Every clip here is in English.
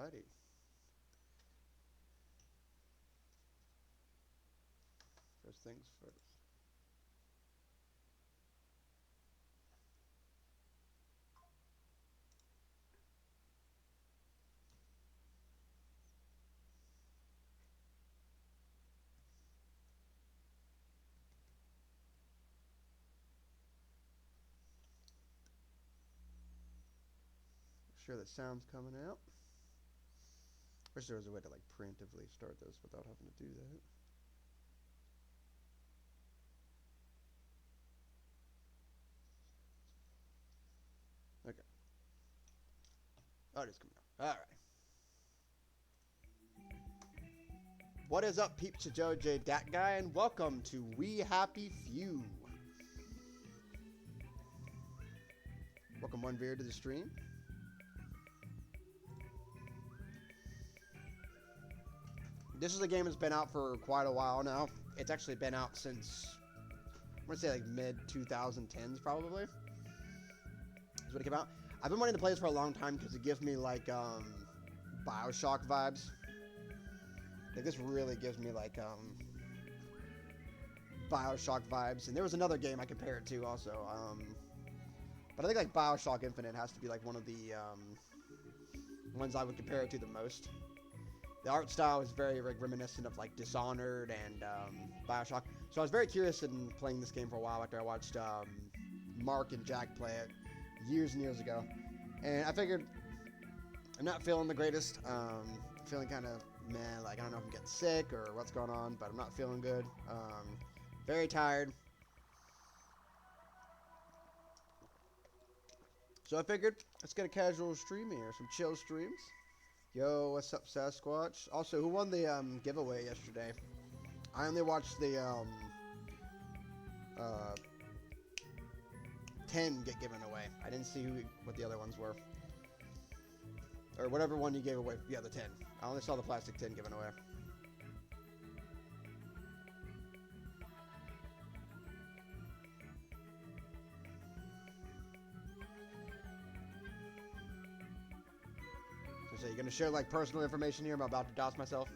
Alrighty. First things first. Make sure the sound's coming out. Wish there was a way to like preemptively start this without having to do that. Okay. Oh, it is coming out. All right. What is up, peeps? It's Joe J. Dat Guy, and welcome to We Happy Few. Welcome, One Beer, to the stream. This is a game that's been out for quite a while now. It's actually been out since, I'm going to say like mid-2010s probably. Is what it came out. I've been wanting to play this for a long time because it gives me like Bioshock vibes. Like this really gives me like Bioshock vibes. And there was another game I compared it to also. But I think like Bioshock Infinite has to be like one of the ones I would compare it to the most. The art style is very like, reminiscent of like Dishonored and Bioshock. So I was very curious in playing this game for a while after I watched Mark and Jack play it years and years ago. And I figured I'm not feeling the greatest. Feeling kind of meh, like I don't know if I'm getting sick or what's going on, but I'm not feeling good. Very tired. So I figured let's get a casual stream here, some chill streams. Yo, what's up, Sasquatch? Also, who won the giveaway yesterday? I only watched the 10 get given away. I didn't see what the other ones were. Or whatever one you gave away. Yeah, the 10. I only saw the plastic 10 given away. So you're gonna share like personal information here? I'm about to douse myself.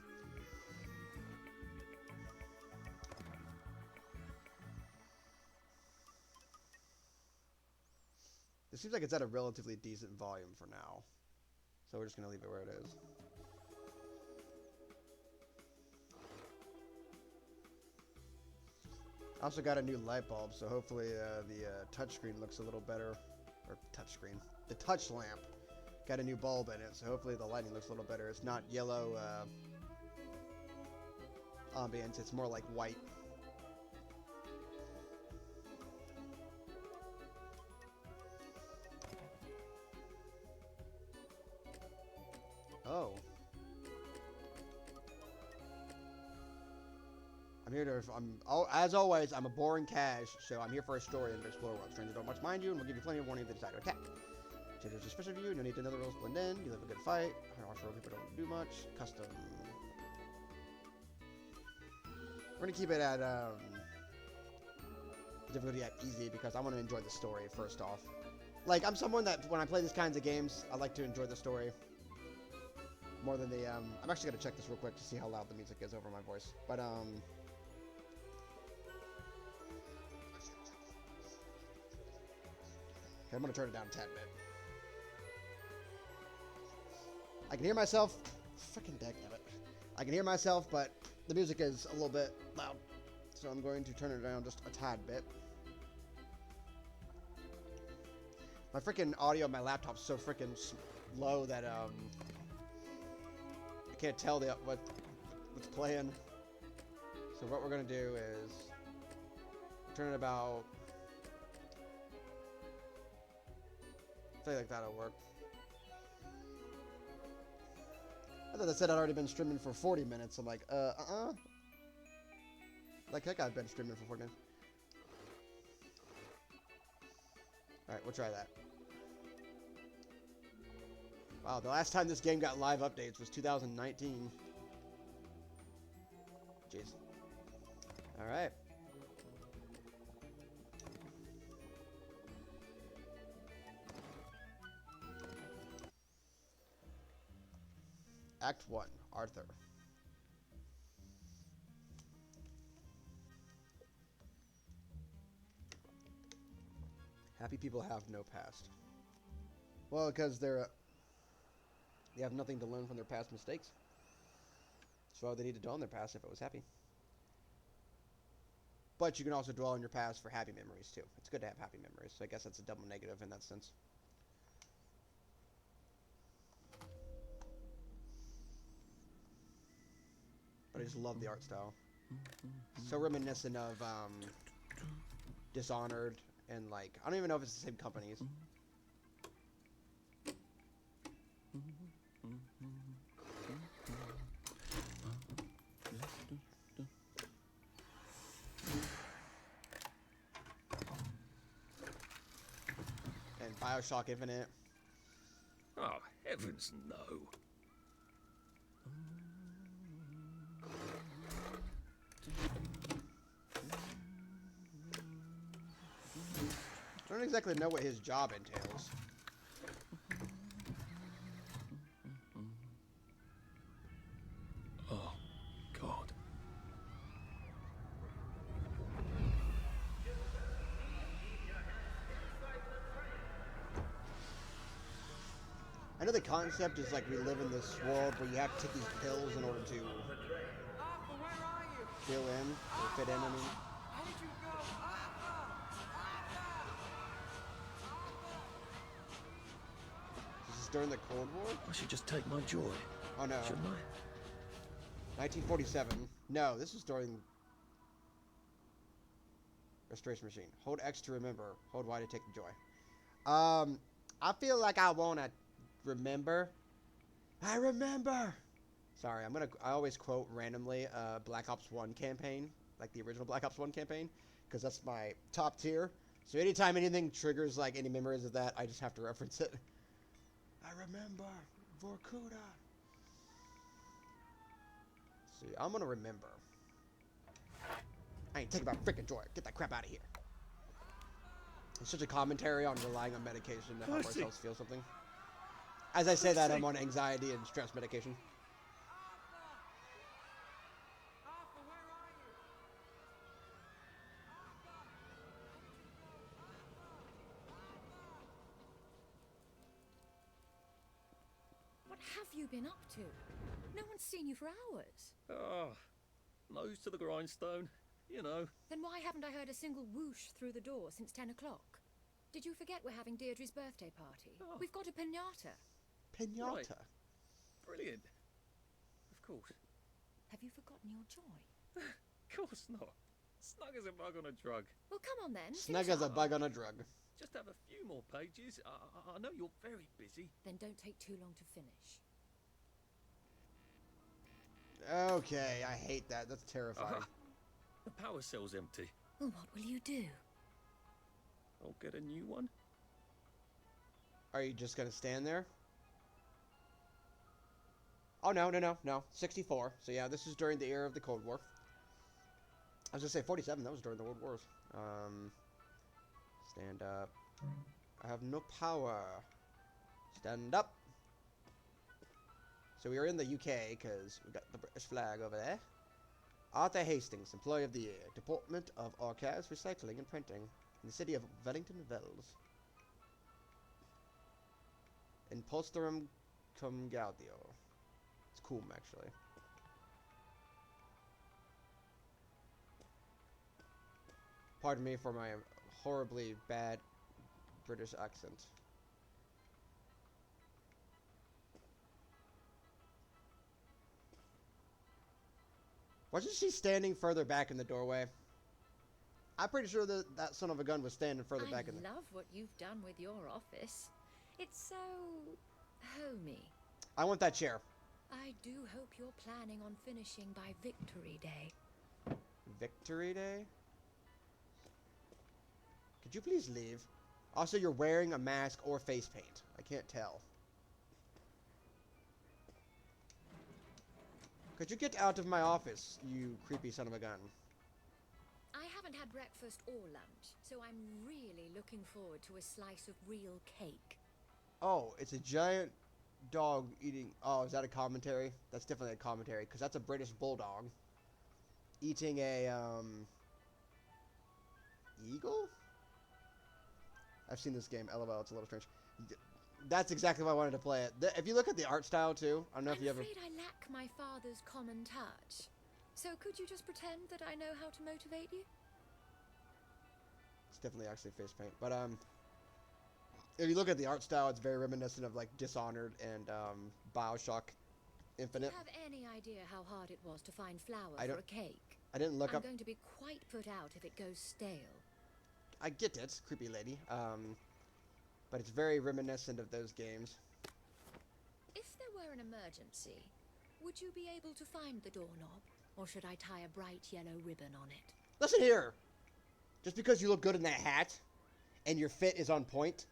It seems like it's at a relatively decent volume for now. So we're just gonna leave it where it is. I also got a new light bulb, so hopefully the touchscreen looks a little better. Or touchscreen. The touch lamp got a new bulb in it, so hopefully the lighting looks a little better. It's not yellow ambience, it's more like white. Oh. I'm here to, as always, I'm a boring cash, so I'm here for a story and to explore world. Strangers don't much mind you, and we'll give you plenty of warning if they decide to attack. Strangers are suspicious of you, no need to know the rules, blend in, you live a good fight. Offshore people don't do much. Custom. We're gonna keep it at, difficulty at easy because I want to enjoy the story first off. Like, I'm someone that, when I play these kinds of games, I like to enjoy the story more than the, I'm actually gonna check this real quick to see how loud the music is over my voice. But, okay, I'm gonna turn it down a tad bit. I can hear myself. Freaking dagnabbit. I can hear myself, but the music is a little bit loud. So I'm going to turn it down just a tad bit. My freaking audio on my laptop's so freaking low that I can't tell what's playing. So what we're gonna do is turn it about. I feel like that'll work. I thought that said I'd already been streaming for 40 minutes. I'm like, Like heck, I've been streaming for 40 minutes. Alright, we'll try that. Wow, the last time this game got live updates was 2019. Jeez. Alright. Act 1, Arthur. Happy people have no past. Well, because they have nothing to learn from their past mistakes. So why would they need to dwell on their past if it was happy? But you can also dwell on your past for happy memories, too. It's good to have happy memories, so I guess that's a double negative in that sense. But I just love the art style. So reminiscent of Dishonored and, like, I don't even know if it's the same companies. And BioShock Infinite. Oh, heavens no. I don't exactly know what his job entails. Oh, God. I know the concept is like we live in this world where you have to take these pills in order to Arthur, where are you? fill in, or fit in, I mean. Where did you go? Arthur! This is during the Cold War? I should just take my joy, Oh no. shouldn't I? 1947. No, this is during Restoration Machine. Hold X to remember. Hold Y to take the joy. I feel like I wanna remember. I remember. Sorry, I always quote randomly Black Ops 1 campaign, like the original Black Ops 1 campaign, because that's my top tier. So anytime anything triggers like any memories of that, I just have to reference it. I remember Vorkuta. See, I'm gonna remember. I ain't taking my freaking joy. Get that crap out of here. It's such a commentary on relying on medication to help Percy. ourselves feel something. As I say that, Percy. I'm on anxiety and stress medication. Arthur, where are you? What have you been up to? No one's seen you for hours. Ah, nose to the grindstone, you know. Then why haven't I heard a single whoosh through the door since 10 o'clock? Did you forget we're having Deirdre's birthday party? Oh. We've got a piñata. Pinata. Right. Brilliant. Of course. Have you forgotten your joy? Of course not. Snug as a bug on a drug. Well, come on then. Snug finish as a up. bug on a drug. Just have a few more pages. I know you're very busy. Then don't take too long to finish. Okay, I hate that. That's terrifying. Aha. The power cell's empty. Well, what will you do? I'll get a new one. Are you just gonna stand there? Oh, no. 64. So yeah, this is during the era of the Cold War. I was gonna say 47. That was during the World Wars. Stand up. I have no power. Stand up. So we are in the UK because we got the British flag over there. Arthur Hastings, Employee of the Year, Department of Archives, Recycling and Printing, in the city of Wellington Wells. In Polsterum cum Gaudio. It's cool, actually. Pardon me for my horribly bad British accent. Wasn't she standing further back in the doorway? I'm pretty sure that that son of a gun was standing further back in the... I love what you've done with your office. It's so... homey. I want that chair. I do hope you're planning on finishing by Victory Day. Victory Day? Could you please leave? Also, you're wearing a mask or face paint. I can't tell. Could you get out of my office, you creepy son of a gun? I haven't had breakfast or lunch, so I'm really looking forward to a slice of real cake. Oh, it's a giant dog eating. Oh, is that a commentary? That's definitely a commentary because that's a British bulldog eating a eagle. I've seen this game. LOL, it's a little strange. That's exactly why I wanted to play it. If you look at the art style too, I don't know if you ever. I'm afraid I lack my father's common touch. So could you just pretend that I know how to motivate you? It's definitely actually face paint, but if you look at the art style, it's very reminiscent of like Dishonored and BioShock Do Infinite. you have any idea how hard it was to find flour I for don't- a cake? I didn't look I'm up. going to be quite put out if it goes stale. I get it, creepy lady. But it's very reminiscent of those games. If there were an emergency, would you be able to find the doorknob? Or should I tie a bright yellow ribbon on it? Listen here. Just because you look good in that hat and your fit is on point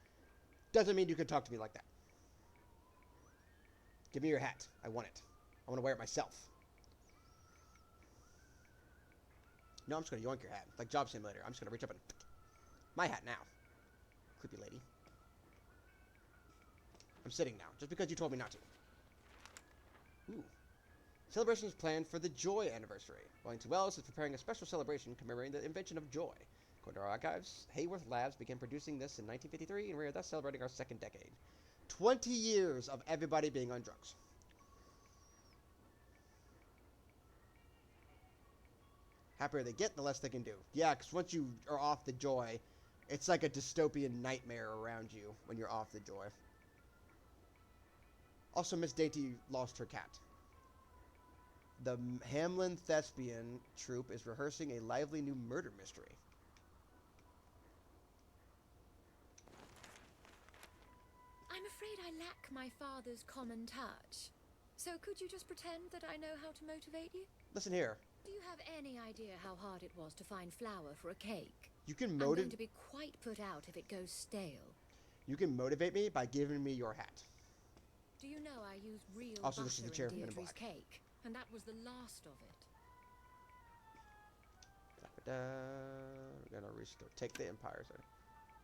doesn't mean you can talk to me like that. Give me your hat. I want it. I want to wear it myself. No, I'm just going to yoink your hat. Like Job Simulator. I'm just going to reach up and... My hat now. Creepy lady. I'm sitting now, just because you told me not to. Ooh. Celebration is planned for the Joy anniversary. Wellington Wells is preparing a special celebration commemorating the invention of joy. According to our archives, Hayworth Labs began producing this in 1953, and we are thus celebrating our second decade. 20 years of everybody being on drugs. Happier they get, the less they can do. Yeah, because once you are off the joy, it's like a dystopian nightmare around you when you're off the joy. Also, Miss Dainty lost her cat. The Hamlin Thespian troupe is rehearsing a lively new murder mystery. I'm afraid I lack my father's common touch. So could you just pretend that I know how to motivate you? Listen here. Do you have any idea how hard it was to find flour for a cake? You can I'm going to motivate. be quite put out if it goes stale. You can motivate me by giving me your hat. Do you know I use real Also, this is the butter chair in from Men in Deirdre's Black. cake, and that was the last of it. We're gonna restore. Take the Empire Cell.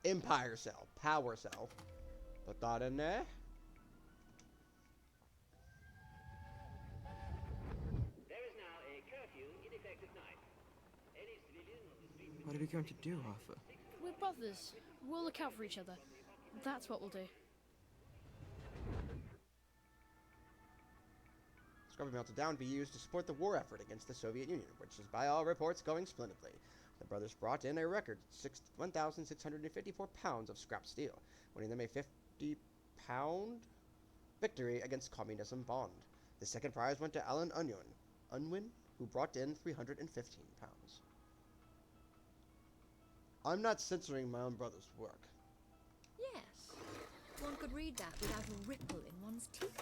Empire Cell. Power Cell. Put that in there. There is now a curfew in effect at night. Any civilian on the streets... What are we going to do, Arthur? We're brothers. We'll look out for each other. That's what we'll do. Scrubbing Meltdown be used to support the war effort against the Soviet Union, which is by all reports going splendidly. The brothers brought in a record 1,654 pounds of scrap steel, winning them a 50-pound victory against Communism Bond. The second prize went to Alan Unwin, who brought in 315 pounds. I'm not censoring my own brother's work. Yes. One could read that without a ripple in one's teacup.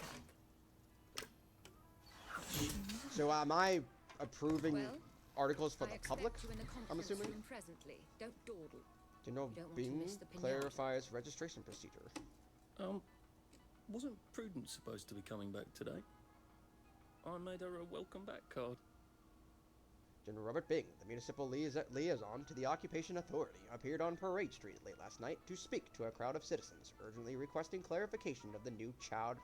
So am I approving Well, articles for I the expect public? you in the I'm conference assuming? room presently. Don't dawdle. General You don't want to Bing miss the pinata. clarifies registration procedure. Wasn't Prudence supposed to be coming back today? I made her a welcome back card. General Robert Bing, the municipal liaison to the Occupation Authority, appeared on Parade Street late last night to speak to a crowd of citizens, urgently requesting clarification of the new child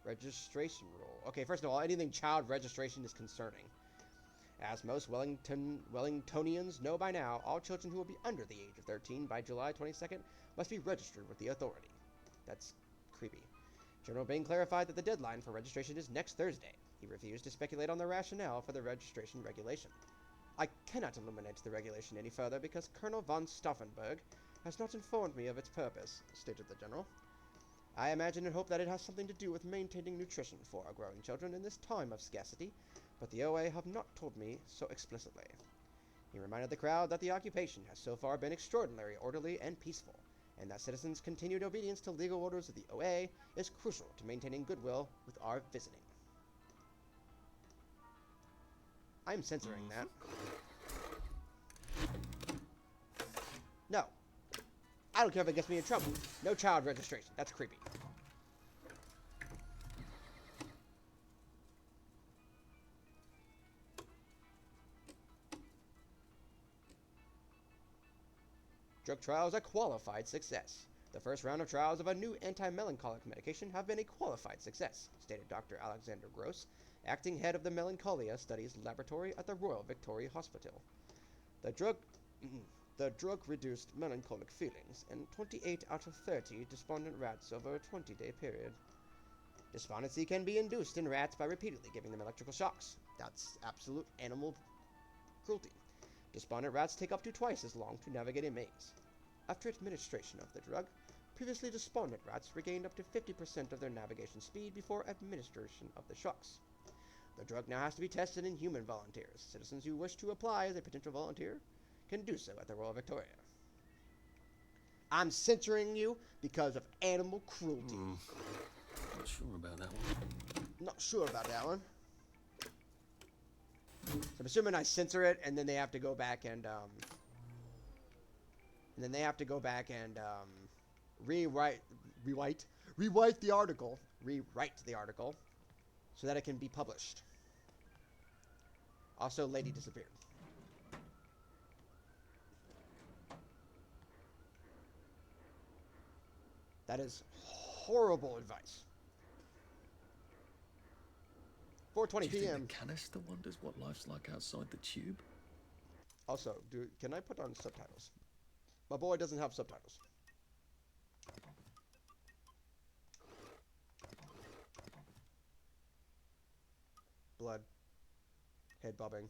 registration rule. Okay, first of all, anything child registration is concerning. As most Wellingtonians know by now, all children who will be under the age of 13 by July 22nd must be registered with the authority. That's creepy. General Bing clarified that the deadline for registration is next Thursday. He refused to speculate on the rationale for the registration regulation. I cannot illuminate the regulation any further because Colonel von Stauffenberg has not informed me of its purpose, stated the general. I imagine and hope that it has something to do with maintaining nutrition for our growing children in this time of scarcity, but the OA have not told me so explicitly. He reminded the crowd that the occupation has so far been extraordinarily orderly and peaceful, and that citizens' continued obedience to legal orders of the OA is crucial to maintaining goodwill with our visiting. I'm censoring that. No. I don't care if it gets me in trouble. No child registration. That's creepy. Drug trials a qualified success. The first round of trials of a new anti-melancholic medication have been a qualified success, stated Dr. Alexander Gross, acting head of the Melancholia Studies Laboratory at the Royal Victoria Hospital. The drug reduced melancholic feelings in 28 out of 30 despondent rats over a 20-day period. Despondency can be induced in rats by repeatedly giving them electrical shocks. That's absolute animal cruelty. Despondent rats take up to twice as long to navigate a maze. After administration of the drug, previously despondent rats regained up to 50% of their navigation speed before administration of the shocks. The drug now has to be tested in human volunteers. Citizens who wish to apply as a potential volunteer can do so at the Royal Victoria. I'm censoring you because of animal cruelty. Not sure about that one. Not sure about that one. So I'm assuming I censor it, and then they have to go back and rewrite the article, so that it can be published. Also, lady disappeared. That is horrible advice. 4:20 Do you think p.m. the canister wonders what life's like outside the tube? Also, can I put on subtitles? My boy doesn't have subtitles. Blood. Head bobbing.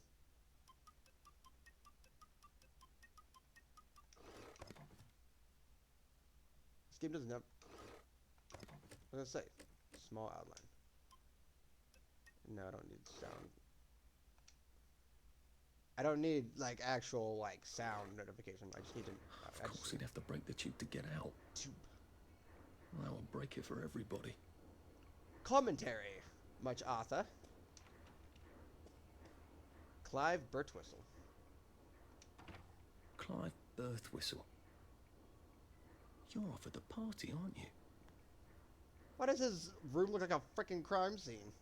This game doesn't have... What did I say? Small outline. No, I don't need sound. I don't need, like, actual, like, sound notification. I just need to... Of course, he'd have to break the tube to get out. Tube. Well, that would break it for everybody. Commentary. Much Arthur. Clive Birtwistle. Clive Birtwistle. You're off at the party, aren't you? Why does his room look like a freaking crime scene?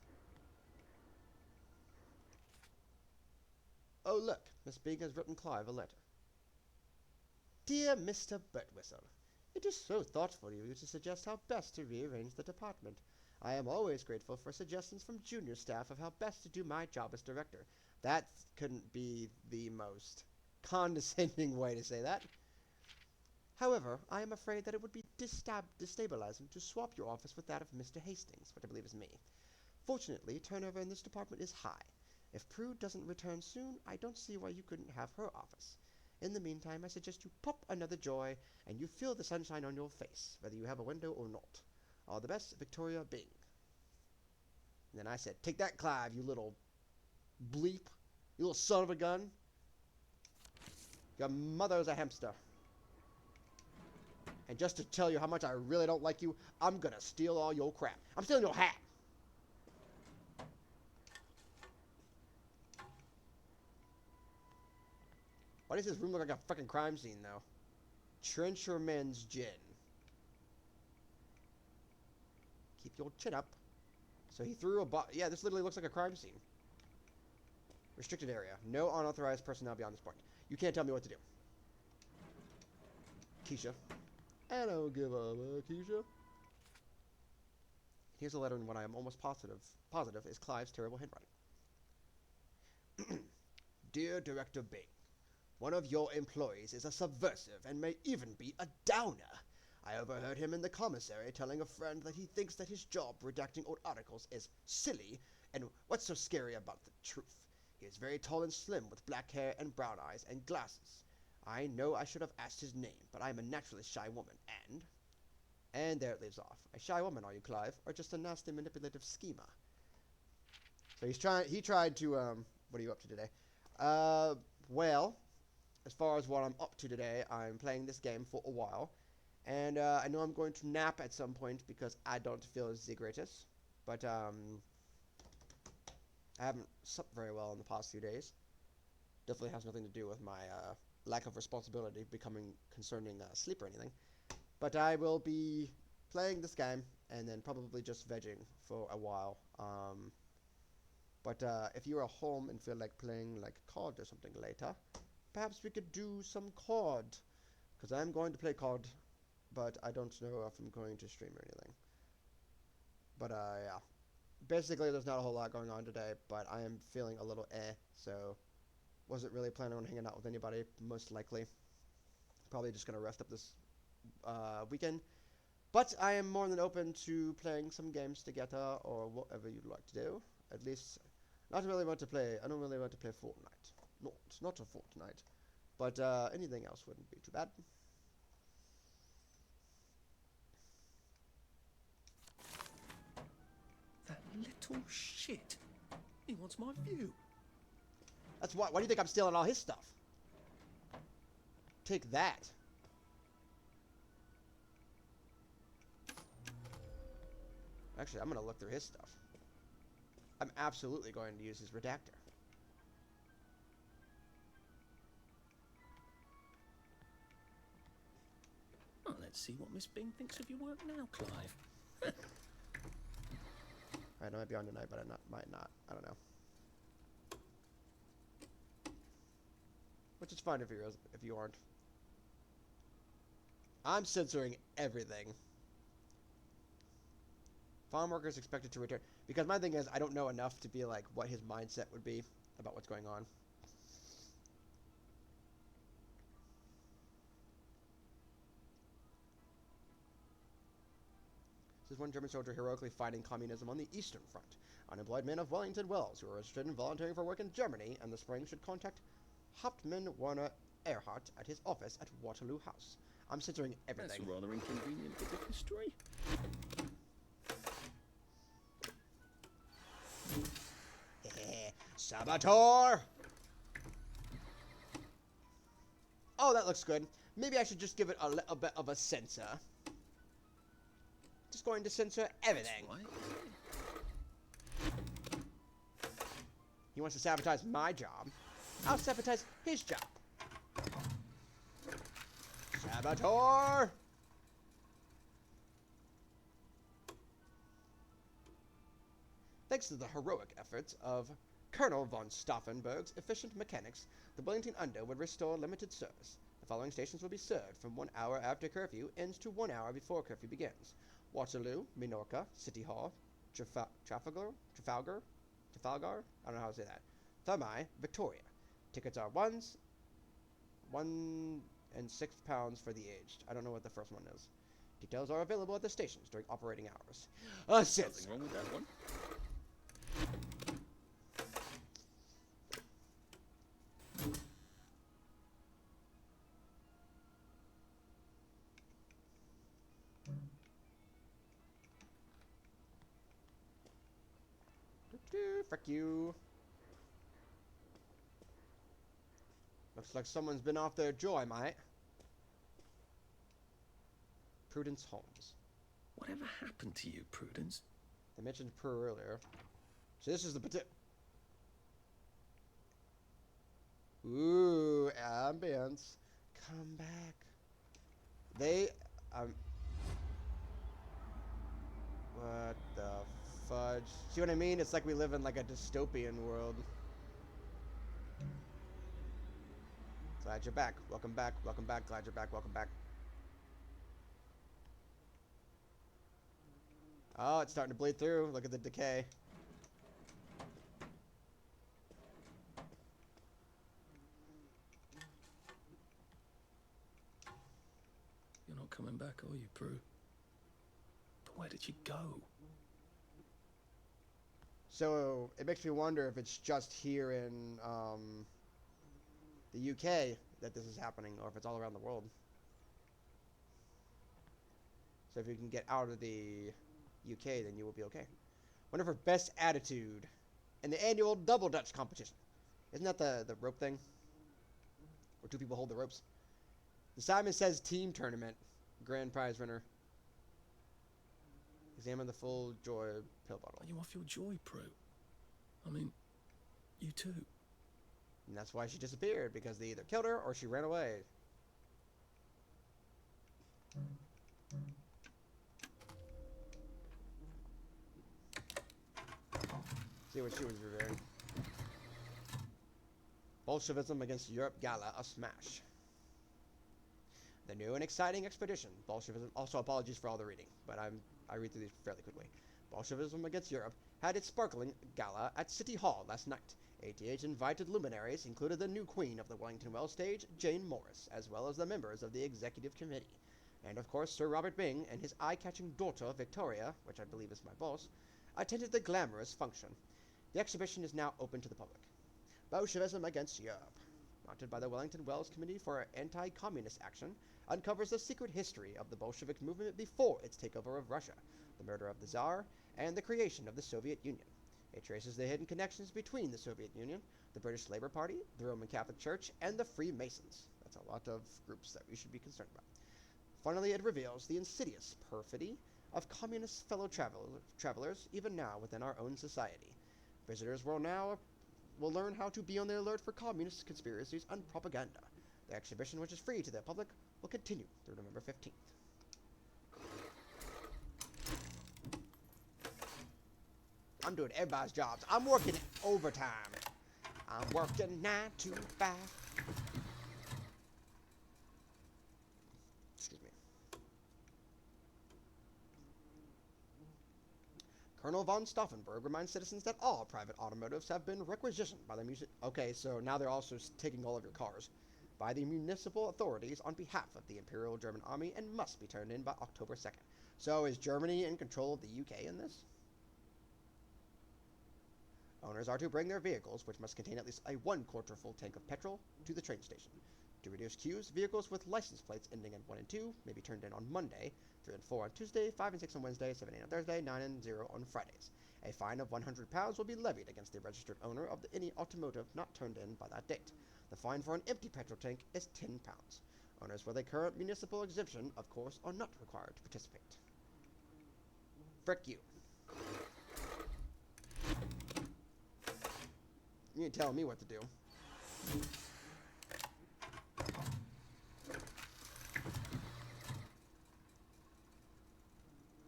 Oh, look. Miss Big has written Clive a letter. Dear Mr. Birtwistle, it is so thoughtful of you to suggest how best to rearrange the department. I am always grateful for suggestions from junior staff of how best to do my job as director. That couldn't be the most condescending way to say that. However, I am afraid that it would be destabilizing to swap your office with that of Mr. Hastings, which I believe is me. Fortunately, turnover in this department is high. If Prue doesn't return soon, I don't see why you couldn't have her office. In the meantime, I suggest you pop another joy, and you feel the sunshine on your face, whether you have a window or not. All the best, Victoria Bing. And then I said, take that, Clive, you little bleep. You little son of a gun. Your mother's a hamster. And just to tell you how much I really don't like you, I'm gonna steal all your crap. I'm stealing your hat. Why does this room look like a fucking crime scene, though? Trencherman's Gin. Keep your chin up. So he threw a yeah, this literally looks like a crime scene. Restricted area. No unauthorized personnel beyond this point. You can't tell me what to do. Keisha. I don't give a fuck, Keisha. Here's a letter in what I am almost positive is Clive's terrible handwriting. Dear Director Bing, one of your employees is a subversive and may even be a downer. I overheard him in the commissary telling a friend that he thinks that his job redacting old articles is silly, and what's so scary about the truth? He is very tall and slim with black hair and brown eyes and glasses. I know I should have asked his name, but I am a naturally shy woman, and there it leaves off. A shy woman, are you, Clive, or just a nasty manipulative schemer? So he tried to, what are you up to today? Well, as far as what I'm up to today, I'm playing this game for a while, and I know I'm going to nap at some point because I don't feel the greatest, but I haven't slept very well in the past few days. Definitely has nothing to do with my lack of responsibility becoming concerning sleep or anything. But I will be playing this game and then probably just vegging for a while. But if you're at home and feel like playing like COD or something later, perhaps we could do some COD. Because I'm going to play COD but I don't know if I'm going to stream or anything. But yeah, basically there's not a whole lot going on today, but I am feeling a little so wasn't really planning on hanging out with anybody, most likely. Probably just gonna rest up this weekend. But I am more than open to playing some games together or whatever you'd like to do. At least, not really want to play. I don't really want to play Fortnite. Not a Fortnite. But anything else wouldn't be too bad. That little shit. He wants my view. That's why. Why do you think I'm stealing all his stuff? Take that. Actually, I'm gonna look through his stuff. I'm absolutely going to use his redactor. Oh, let's see what Miss Bing thinks of your work now, Clive. Alright, I might be on tonight, but I might not. I don't know. Which is fine if you aren't. I'm censoring everything. Farm workers expected to return. Because my thing is, I don't know enough to be like what his mindset would be about what's going on. This is one German soldier heroically fighting communism on the Eastern Front. Unemployed men of Wellington Wells who are interested in volunteering for work in Germany and the spring should contact Hauptmann Werner Erhardt at his office at Waterloo House. I'm censoring everything. That's a rather inconvenient bit of history. Saboteur! Oh, that looks good. Maybe I should just give it a little bit of a censor. Just going to censor everything. Right. He wants to sabotage my job. I'll sabotage his job. Saboteur! Thanks to the heroic efforts of Colonel von Stauffenberg's efficient mechanics, the Wellington Under would restore limited service. The following stations will be served from 1 hour after curfew ends to 1 hour before curfew begins. Waterloo, Minorca, City Hall, Trafalgar? I don't know how to say that. Thermae, Victoria. Tickets are £1 and £6 for the aged. I don't know what the first one is. Details are available at the stations during operating hours. Nothing wrong with that one. Frick you. Looks like someone's been off their joy, mate. Prudence Holmes. Whatever happened to you, Prudence? I mentioned Prue earlier. So this is the Ooh, ambience. Come back. They, what the fudge? See what I mean? It's like we live in like a dystopian world. Glad you're back. Welcome back. Welcome back. Glad you're back. Welcome back. Oh, it's starting to bleed through. Look at the decay. You're not coming back, are you, Prue? But where did you go? So it makes me wonder if it's just here in the UK that this is happening, or if it's all around the world. So if you can get out of the UK, then you will be okay. Wonder for best attitude in the annual Double Dutch competition. Isn't that the rope thing? Where two people hold the ropes? The Simon Says team tournament. Grand prize winner. Examine the full joy pill bottle. Are you off your joy, Prue? I mean, you too. And that's why she disappeared, because they either killed her or she ran away. See what she was revering. Bolshevism against Europe Gala, a smash. The new and exciting expedition, Bolshevism. Also, apologies for all the reading, but I read through these fairly quickly. Bolshevism Against Europe had its sparkling gala at City Hall last night. ATH invited luminaries, included the new queen of the Wellington Wells stage, Jane Morris, as well as the members of the executive committee. And of course, Sir Robert Bing and his eye-catching daughter, Victoria, which I believe is my boss, attended the glamorous function. The exhibition is now open to the public. Bolshevism Against Europe, mounted by the Wellington Wells Committee for Anti-Communist Action, uncovers the secret history of the Bolshevik movement before its takeover of Russia, the murder of the Tsar, and the creation of the Soviet Union. It traces the hidden connections between the Soviet Union, the British Labour Party, the Roman Catholic Church, and the Freemasons. That's a lot of groups that we should be concerned about. Finally, it reveals the insidious perfidy of communist fellow travelers even now within our own society. Visitors will learn how to be on the alert for communist conspiracies and propaganda. The exhibition, which is free to the public, will continue through November 15th. I'm doing everybody's jobs. I'm working overtime. I'm working 9 to 5. Excuse me. Colonel von Stauffenberg reminds citizens that all private automotives have been requisitioned by the Okay, so now they're also taking all of your cars by the municipal authorities on behalf of the Imperial German Army and must be turned in by October 2nd. So is Germany in control of the UK in this? Owners are to bring their vehicles, which must contain at least a 1/4 full tank of petrol, to the train station. To reduce queues, vehicles with license plates ending in 1 and 2 may be turned in on Monday, 3 and 4 on Tuesday, 5 and 6 on Wednesday, 7 and 8 on Thursday, 9 and 0 on Fridays. A fine of £100 will be levied against the registered owner of any automotive not turned in by that date. The fine for an empty petrol tank is £10. Owners with a current municipal exemption, of course, are not required to participate. Frick you. You ain't telling me what to do.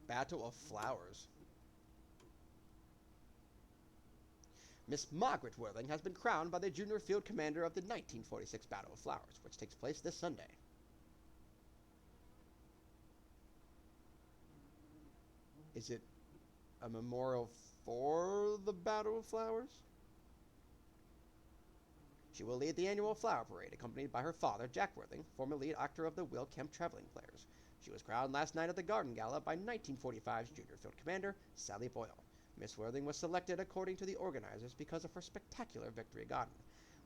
Battle of Flowers. Miss Margaret Worthing has been crowned by the junior field commander of the 1946 Battle of Flowers, which takes place this Sunday. Is it a memorial for the Battle of Flowers? She will lead the annual flower parade, accompanied by her father, Jack Worthing, former lead actor of the Will Kemp Traveling Players. She was crowned last night at the Garden Gala by 1945's junior field commander, Sally Boyle. Miss Worthing was selected according to the organizers because of her spectacular victory garden.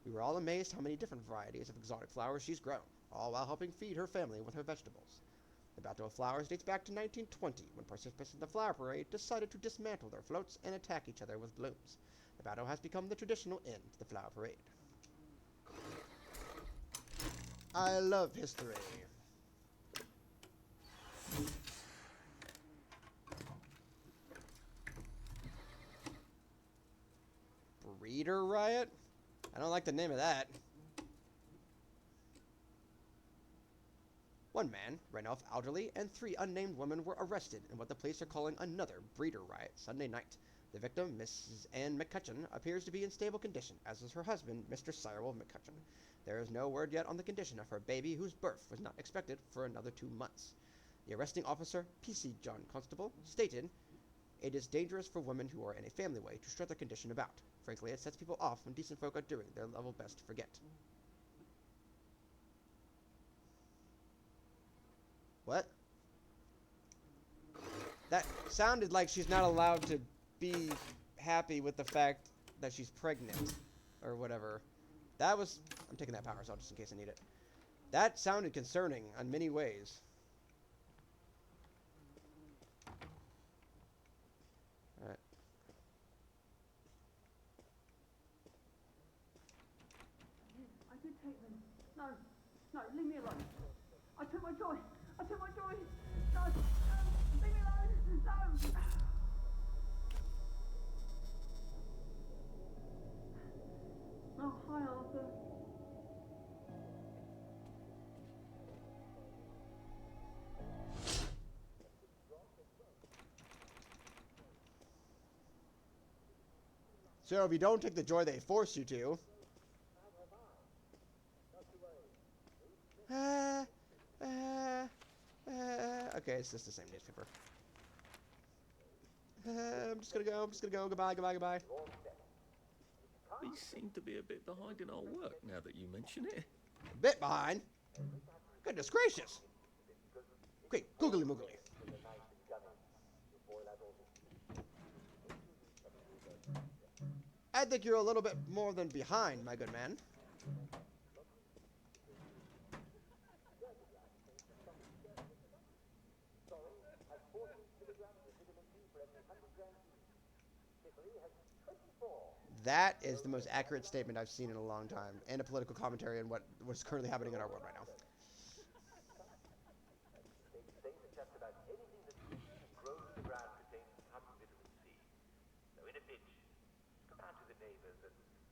We were all amazed how many different varieties of exotic flowers she's grown, all while helping feed her family with her vegetables. The Battle of Flowers dates back to 1920, when participants in the flower parade decided to dismantle their floats and attack each other with blooms. The battle has become the traditional end to the flower parade. I love history. Breeder riot? I don't like the name of that. One man ran off elderly, and 3 unnamed women were arrested in what the police are calling another breeder riot Sunday night. The victim, Mrs. Ann McCutcheon, appears to be in stable condition, as is her husband, Mr. Cyril McCutcheon. There is no word yet on the condition of her baby, whose birth was not expected for another 2 months. The arresting officer, PC John Constable, stated, "It is dangerous for women who are in a family way to strut their condition about. Frankly, it sets people off when decent folk are doing their level best to forget." What? That sounded like she's not allowed to be happy with the fact that she's pregnant, or whatever. That was... I'm taking that power cell just in case I need it. That sounded concerning in many ways. Alright. I did take them. No, no, leave me alone. I took my joy. I took my joy. No, no, leave me alone. No. Oh, hi, Arthur. So if you don't take the joy they force you to... Okay, it's just the same newspaper. I'm just gonna go. Goodbye. We seem to be a bit behind in our work now that you mention it. A bit behind. Goodness gracious. Quick, googly moogly. I think you're a little bit more than behind, my good man. That is the most accurate statement I've seen in a long time, and a political commentary on what's currently happening in our world right now.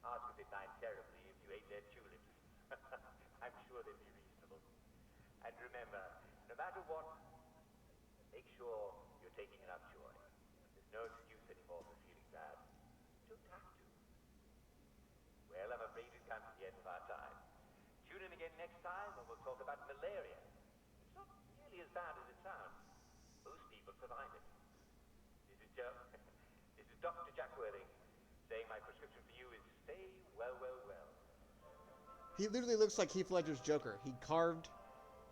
Ask if they mind terribly if you ate their tulips. I'm sure they'd be reasonable. And remember, no matter what, make sure you're taking enough joy. There's no excuse anymore for feeling bad. You don't have to. Well, I'm afraid we've come to the end of our time. Tune in again next time when we'll talk about malaria. It's not nearly as bad as it sounds. Most people survive it. This is Dr. Jack Worthing saying my prescription for you is stay well. He literally looks like Heath Ledger's Joker. He carved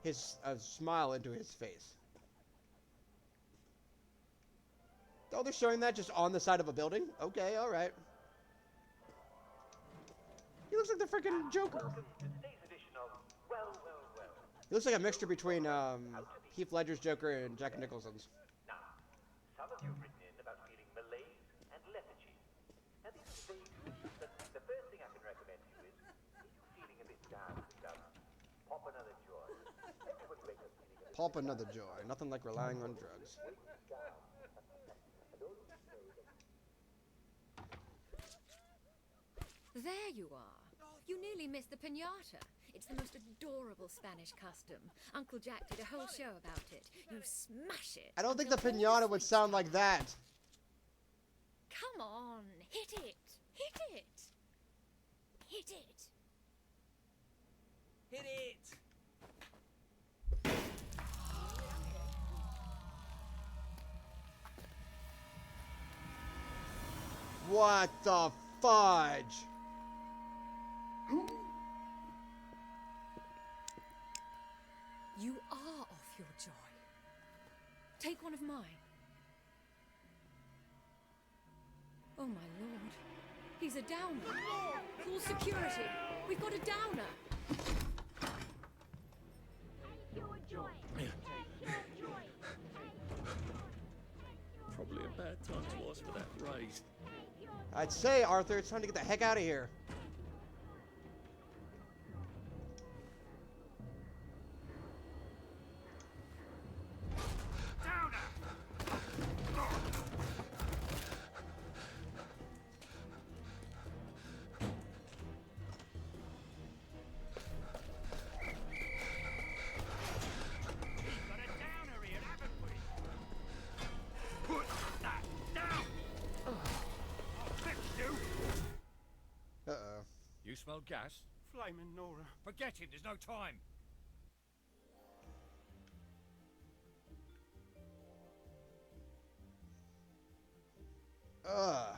his smile into his face. Oh, they're showing that just on the side of a building? Okay, alright. He looks like the freaking Joker. Welcome to today's edition of Well. He looks like a mixture between Heath Ledger's Joker and Jack Nicholson's. Now, some of you have written in about feeling malaise and lethargy. Now, these are vague, but the first thing I can recommend to you is, if you're feeling a bit down and stuff, pop another joy. Everybody wakes up feeling a bit Pulp another joy. Nothing like relying on drugs. There you are. You nearly missed the piñata. It's the most adorable Spanish custom. Uncle Jack did a whole show about it. You smash it. I don't think the until all piñata would sweet sound like that. Come on, hit it. Hit it. Hit it. Hit it! What the fudge? You are off your joy. Take one of mine. Oh my lord. He's a downer. Call security. We've got a downer. Probably a bad time to ask for that raise. I'd say, Arthur, it's time to get the heck out of here. Uh-oh. You smell gas? Flaming Nora. Forget it, there's no time. Ugh.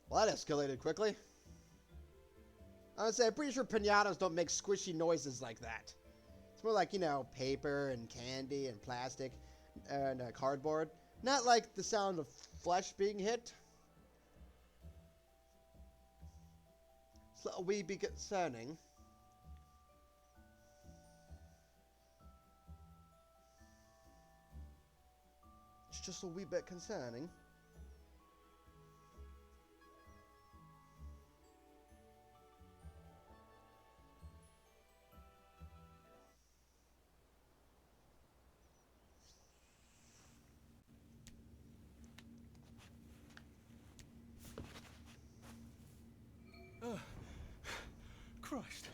Well, that escalated quickly. I would say, I'm pretty sure piñatas don't make squishy noises like that. It's more like, you know, paper and candy and plastic and cardboard. Not like the sound of flesh being hit. It's a wee bit concerning. It's just a wee bit concerning. Christ,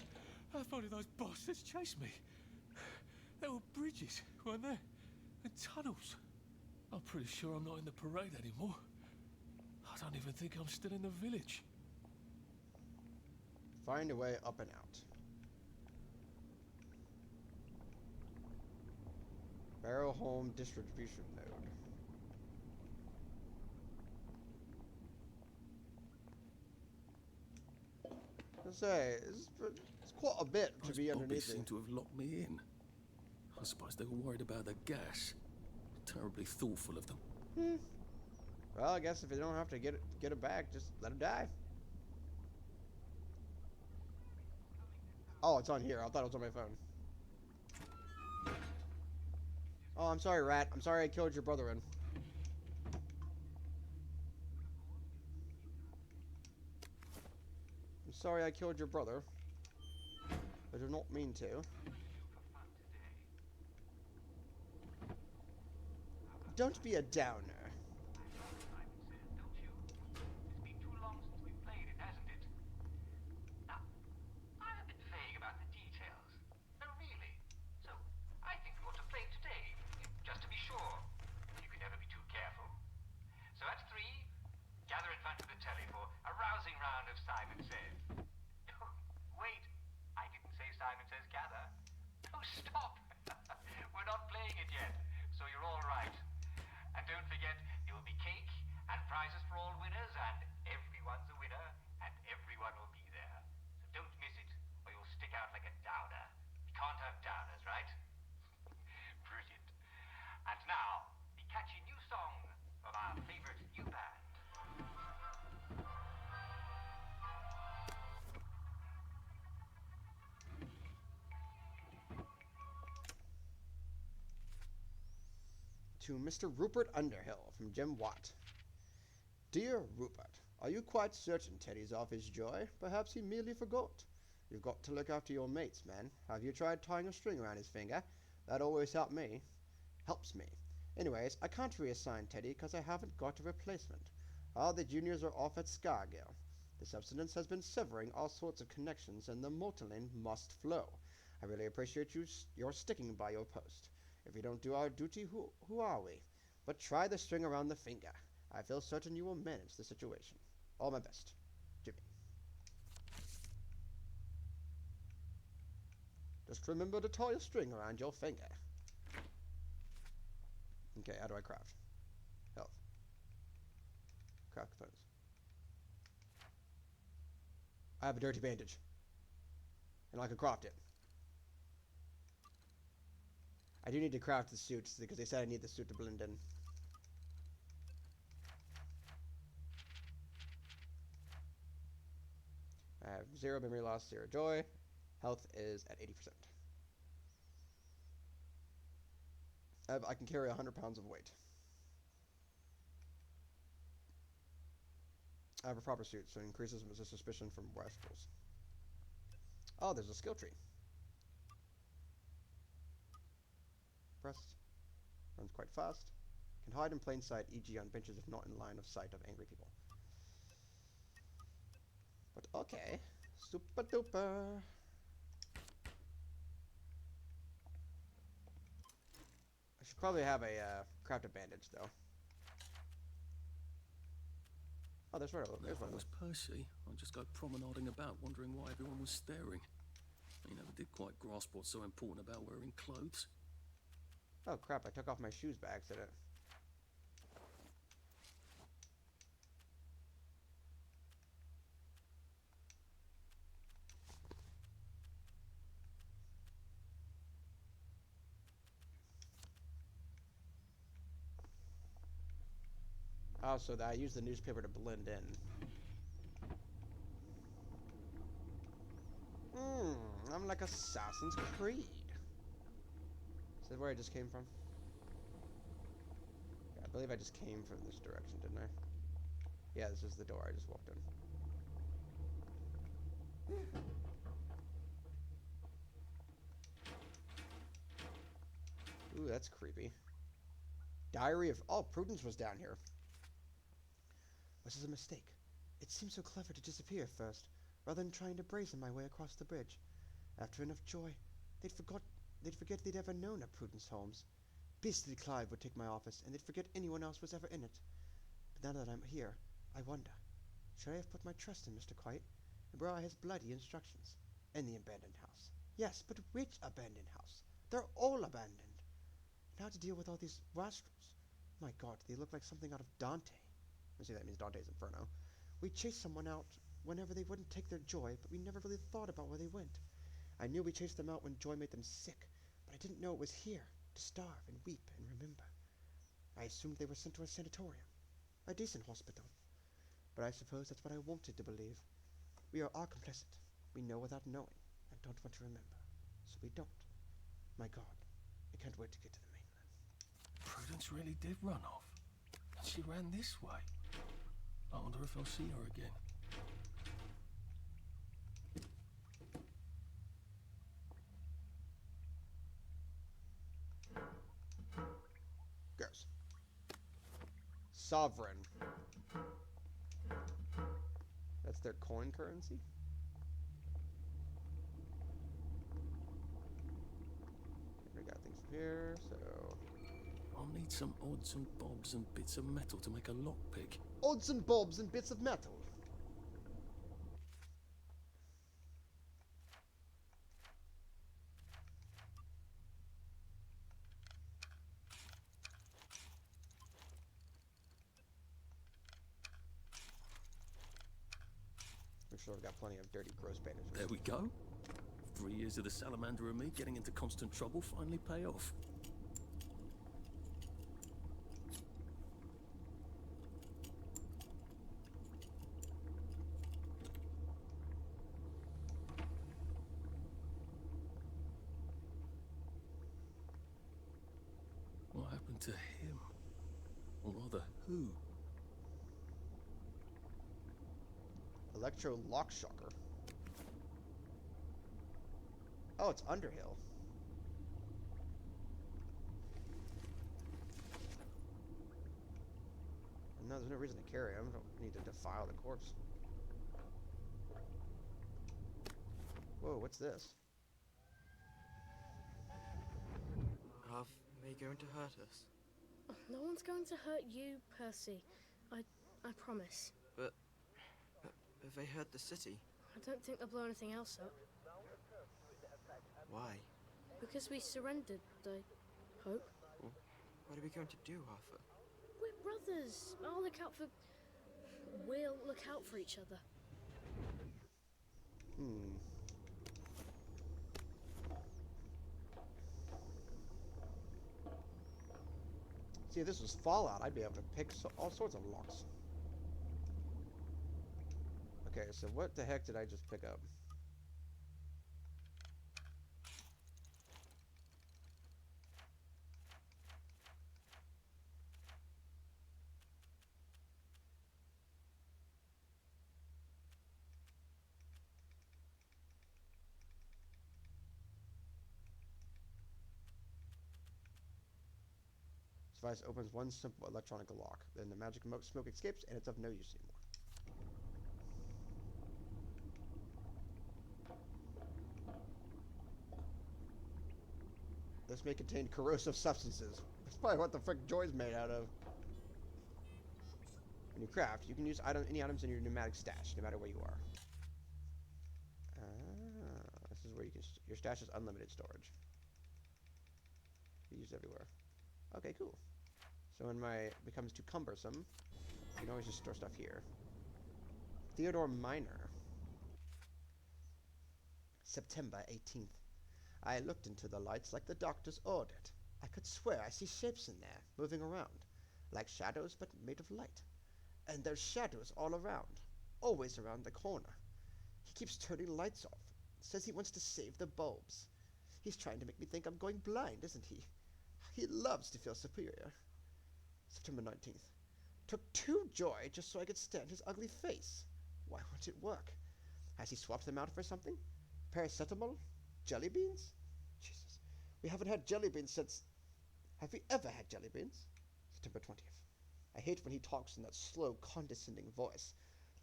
I thought those bastards chased me. There were bridges, weren't there? And tunnels. I'm pretty sure I'm not in the parade anymore. I don't even think I'm still in the village. Find a way up and out. Barrow Home Distribution Node. I say, it's quite a bit to Those be bobbies underneath seem it. to have locked me in. I suppose they were worried about the gas. Terribly thoughtful of them. Well, I guess if you don't have to get it back, just let it die. Oh, it's on here. I thought it was on my phone. Oh, I'm sorry, Rat. I'm sorry I killed your brother. I'm sorry I killed your brother. I did not mean to. Don't be a downer. To Mr. Rupert Underhill from Jim Watt. Dear Rupert, are you quite certain Teddy's off his joy? Perhaps he merely forgot. You've got to look after your mates, man. Have you tried tying a string around his finger? That always helps me. Anyways, I can't reassign Teddy because I haven't got a replacement. All the juniors are off at Scargill. The substance has been severing all sorts of connections and the Mortalin must flow. I really appreciate your sticking by your post. If we don't do our duty, who are we? But try the string around the finger. I feel certain you will manage the situation. All my best. Jimmy. Just remember to tie a string around your finger. Okay, how do I craft? Health. Craft components. I have a dirty bandage. And I can craft it. I do need to craft the suits because they said I need the suit to blend in. I have 0 memory loss, 0 joy. Health is at 80%. I can carry 100 pounds of weight. I have a proper suit, so it increases the suspicion from rascals. Oh, there's a skill tree. Pressed. Runs quite fast. Can hide in plain sight, e.g. on benches if not in line of sight of angry people. But okay. Super duper. I should probably have a crafted bandage though. Oh, there's one of them. There's one of If I them. was Percy, I'd just go promenading about, wondering why everyone was staring. He never did quite grasp what's so important about wearing clothes. Oh crap, I took off my shoes by accident. Oh, so that I use the newspaper to blend in. I'm like Assassin's Creed. Is that where I just came from? Yeah, I believe I just came from this direction, didn't I? Yeah, this is the door I just walked in. Ooh, that's creepy. Diary of... Oh, Prudence was down here. This is a mistake. It seemed so clever to disappear at first, rather than trying to brazen my way across the bridge. After enough joy, they'd forget they'd ever known a Prudence Holmes. Beastly Clive would take my office, and they'd forget anyone else was ever in it. But now that I'm here, I wonder, should I have put my trust in Mr. Quite, and brought his bloody instructions. In the abandoned house. Yes, but which abandoned house? They're all abandoned. And how to deal with all these rascals? My God, they look like something out of Dante. I see that means Dante's Inferno. We chased someone out whenever they wouldn't take their joy, but we never really thought about where they went. I knew we chased them out when joy made them sick, but I didn't know it was here, to starve and weep and remember. I assumed they were sent to a sanatorium, a decent hospital. But I suppose that's what I wanted to believe. We are all complicit. We know without knowing, and don't want to remember. So we don't. My God, I can't wait to get to the mainland. Prudence really did run off. And she ran this way. I wonder if I'll see her again. Goes. Sovereign. That's their coin currency? We got things from here, so... I'll need some odds and bobs and bits of metal to make a lockpick. Odds and bobs and bits of metal. I'm sure I've got plenty of dirty, gross bandages. There we go. 3 years of the salamander and me getting into constant trouble finally pay off. What happened to him? Or rather, who? Electro Lock Shocker. Oh, it's Underhill. No, there's no reason to carry him. I don't need to defile the corpse. Whoa, what's this? Are they going to hurt us? No one's going to hurt you, Percy. I promise. But have they hurt the city? I don't think they'll blow anything else up. Why? Because we surrendered, I hope. What are we going to do, Arthur? We're brothers. We'll look out for each other. See, if this was Fallout, I'd be able to pick all sorts of locks. Okay, so what the heck did I just pick up? Device opens one simple electronic lock. Then the magic smoke escapes, and it's of no use anymore. This may contain corrosive substances. That's probably what the frick Joy's made out of. When you craft, you can use any items in your pneumatic stash, no matter where you are. This is where you can... Your stash is unlimited storage. Used everywhere. Okay, cool. So when it becomes too cumbersome, you can always just store stuff here. Theodore Minor. September 18th. I looked into the lights like the doctors ordered. I could swear I see shapes in there, moving around. Like shadows, but made of light. And there's shadows all around. Always around the corner. He keeps turning lights off. Says he wants to save the bulbs. He's trying to make me think I'm going blind, isn't he? He loves to feel superior. September 19th. Took 2 joy just so I could stand his ugly face. Why won't it work? Has he swapped them out for something? Paracetamol? Jelly beans? Jesus. We haven't had jelly beans since... Have we ever had jelly beans? September 20th. I hate when he talks in that slow, condescending voice.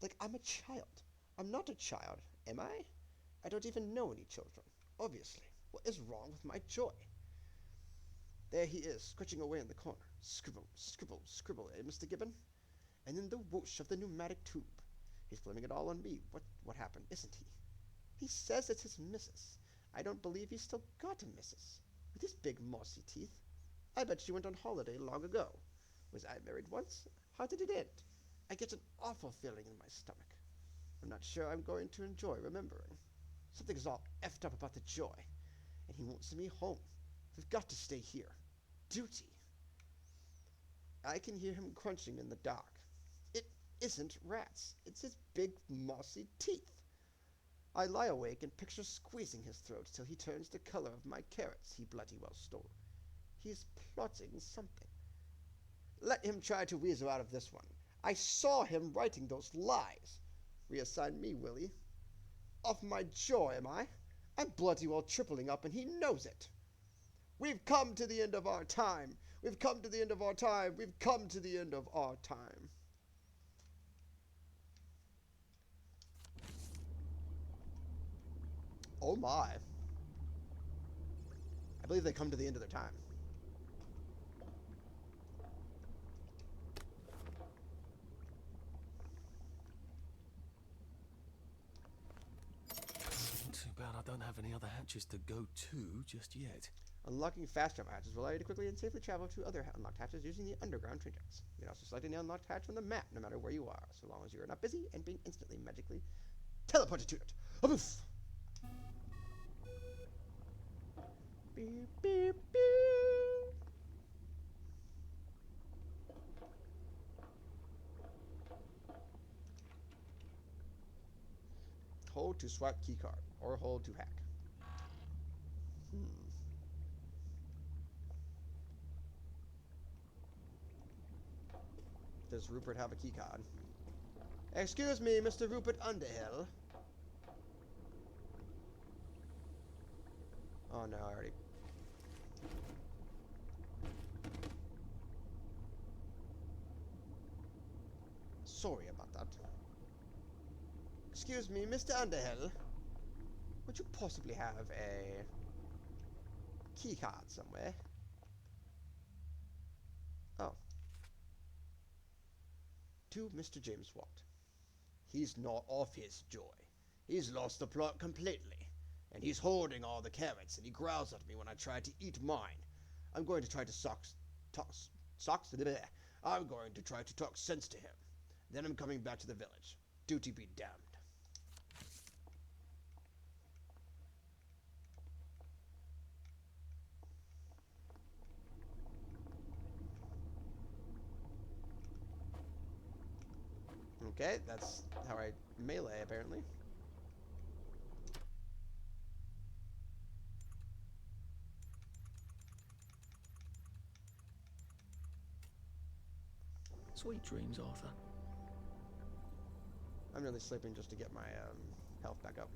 Like I'm a child. I'm not a child, am I? I don't even know any children. Obviously. What is wrong with my joy? There he is, scratching away in the corner. Scribble, scribble, scribble, eh, Mr. Gibbon? And then the whoosh of the pneumatic tube. He's blaming it all on me. What happened, isn't he? He says it's his missus. I don't believe he's still got a missus. With his big mossy teeth. I bet she went on holiday long ago. Was I married once? How did it end? I get an awful feeling in my stomach. I'm not sure I'm going to enjoy remembering. Something's all effed up about the joy. And he won't send me home. We've got to stay here. Duty. I can hear him crunching in the dark. It isn't rats. It's his big mossy teeth. I lie awake and picture squeezing his throat till he turns the color of my carrots he bloody well stole. He's plotting something. Let him try to weasel out of this one. I saw him writing those lies. Reassign me, will he? Off my joy, am I? I'm bloody well tripling up, and he knows it. We've come to the end of our time. We've come to the end of our time. We've come to the end of our time. Oh my. I believe they come to the end of their time. Too bad I don't have any other hatches to go to just yet. Unlocking fast travel hatches will allow you to quickly and safely travel to other unlocked hatches using the underground train tracks. You can also select any unlocked hatch from the map, no matter where you are, so long as you are not busy and being instantly magically teleported to it. Aboof! Beep, beep, beep. Hold to swipe keycard, or hold to hack. Does Rupert have a keycard? Excuse me, Mr. Rupert Underhill. Oh no, I already... Sorry about that. Excuse me, Mr. Underhill. Would you possibly have a keycard somewhere? Oh. To Mr. James Watt. He's not off his joy. He's lost the plot completely. And he's hoarding all the carrots, and he growls at me when I try to eat mine. I'm going to try to I'm going to try to talk sense to him. Then I'm coming back to the village. Duty be damned. Okay, that's how I melee, apparently. Sweet dreams, Arthur. I'm really sleeping just to get my health back up.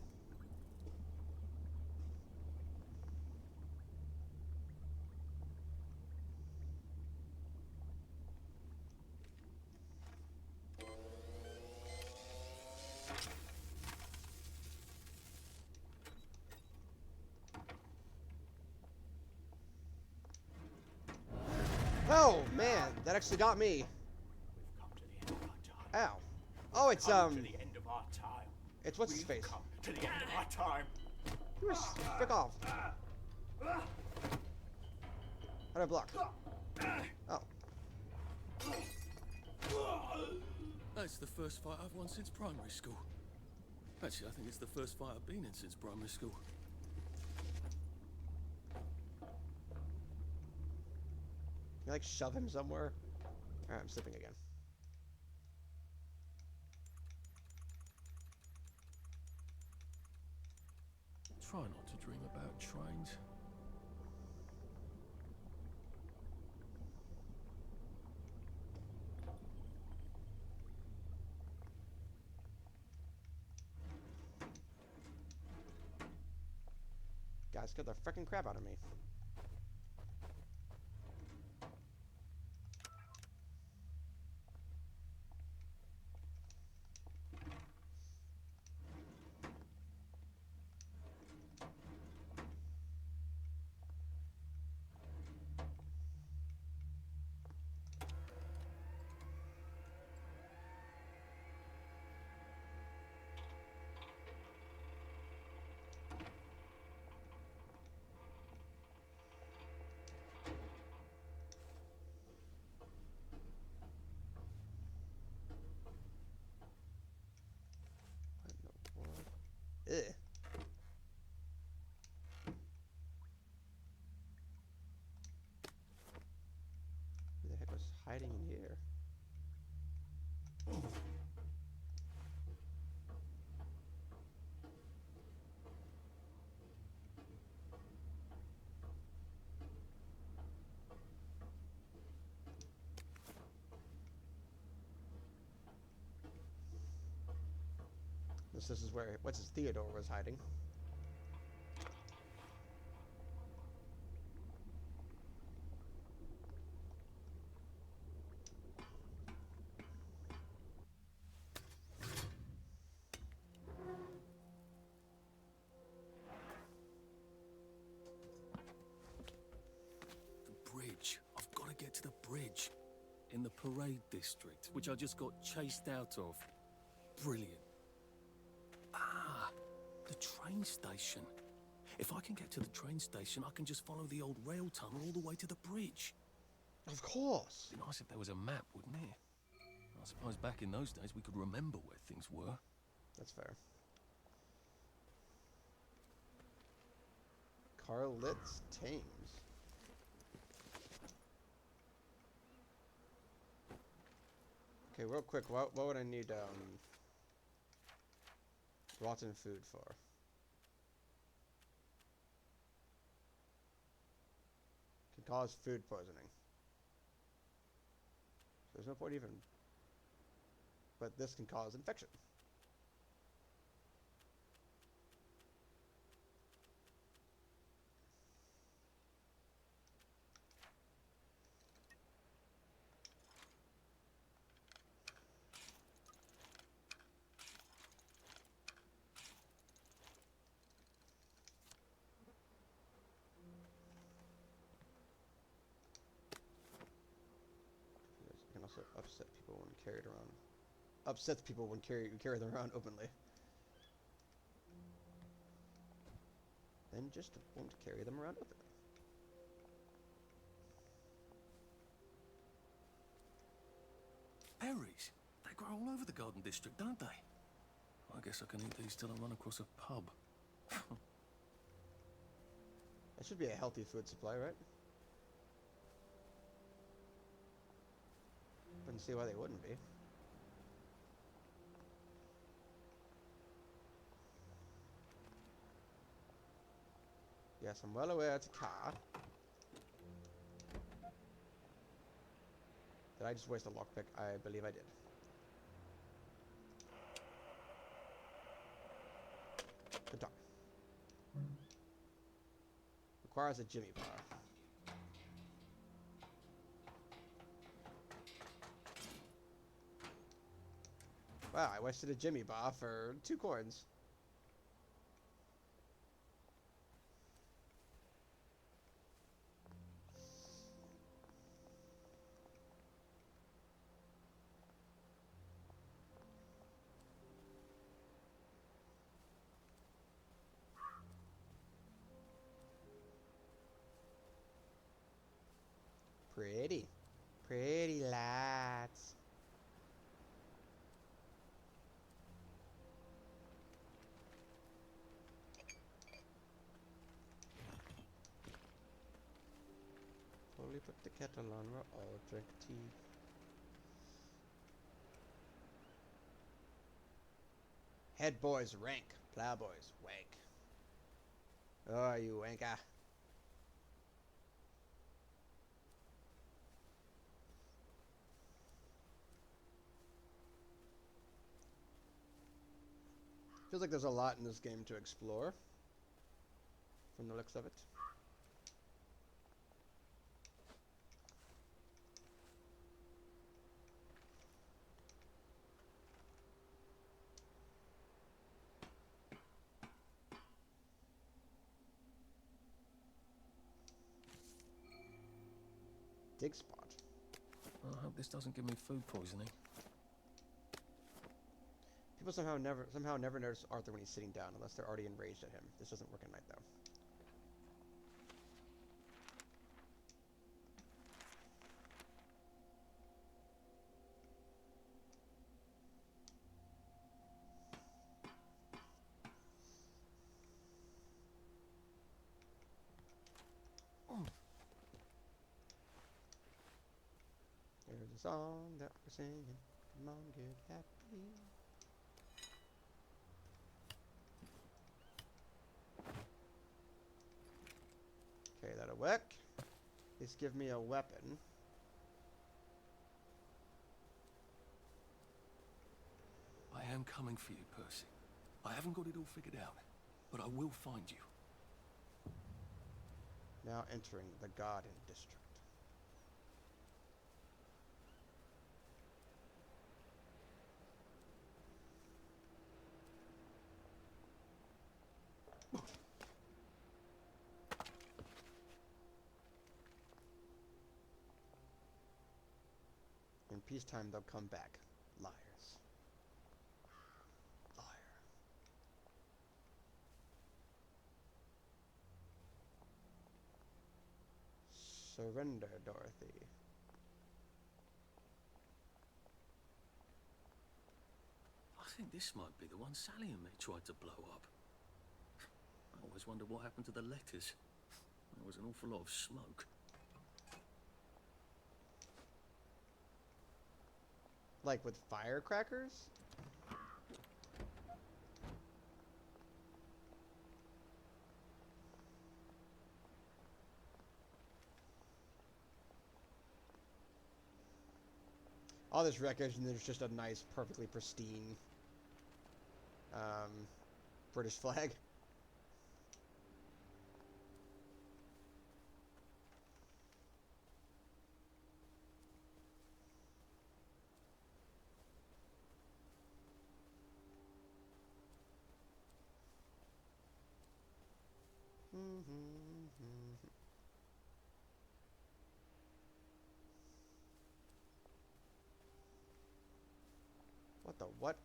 Oh man, that actually got me. We've come to the end of our time. Ow. Oh, it's To the end of our time. it's what's his We've face? come to the end of our time. You were frick off. How do I block? Oh. That's the first fight I've won since primary school. Actually, I think it's the first fight I've been in since primary school. Can I like shove him somewhere? Alright, I'm slipping again. Try not to dream about trains. Guys, scared the frickin' crap out of me. Because this is where, what's his, Theodore was hiding. The bridge. I've got to get to the bridge. In the parade district, which I just got chased out of. Brilliant. Ah, the train station. If I can get to the train station, I can just follow the old rail tunnel all the way to the bridge. Of course. It'd be nice if there was a map, wouldn't it? I suppose back in those days we could remember where things were. That's fair. Carlitz Thames. Okay, real quick, what would I need rotten food for? Can cause food poisoning. There's no point even. But this can cause infection. Can also upset people when carried around. Upsets people when you carry them around openly. Then just won't carry them around openly. Berries. They grow all over the Garden District, don't they? I guess I can eat these till I run across a pub. That should be a healthy food supply, right? Wouldn't see why they wouldn't be. Yes, I'm well aware it's a car. Did I just waste a lockpick? I believe I did. Guitar. Requires a Jimmy bar. Wow, I wasted a Jimmy bar for 2 coins. Pretty. Pretty lights. Slowly put the kettle on, we'll all drink tea. Head boys rank, plowboys wank. Oh, you wanker. Feels like there's a lot in this game to explore, from the looks of it. Dig spot. I hope this doesn't give me food poisoning. People somehow never notice Arthur when he's sitting down unless they're already enraged at him. This doesn't work at night though. There's a song that we're singing. Come on, get happy. Okay, that'll work. Please give me a weapon. I am coming for you, Percy. I haven't got it all figured out, but I will find you. Now entering the Garden District. In peacetime, they'll come back. Liars. Liar. Surrender, Dorothy. I think this might be the one Sally and me tried to blow up. I always wondered what happened to the letters. There was an awful lot of smoke. Like with firecrackers? All this wreckage, and there's just a nice, perfectly pristine British flag. What the what?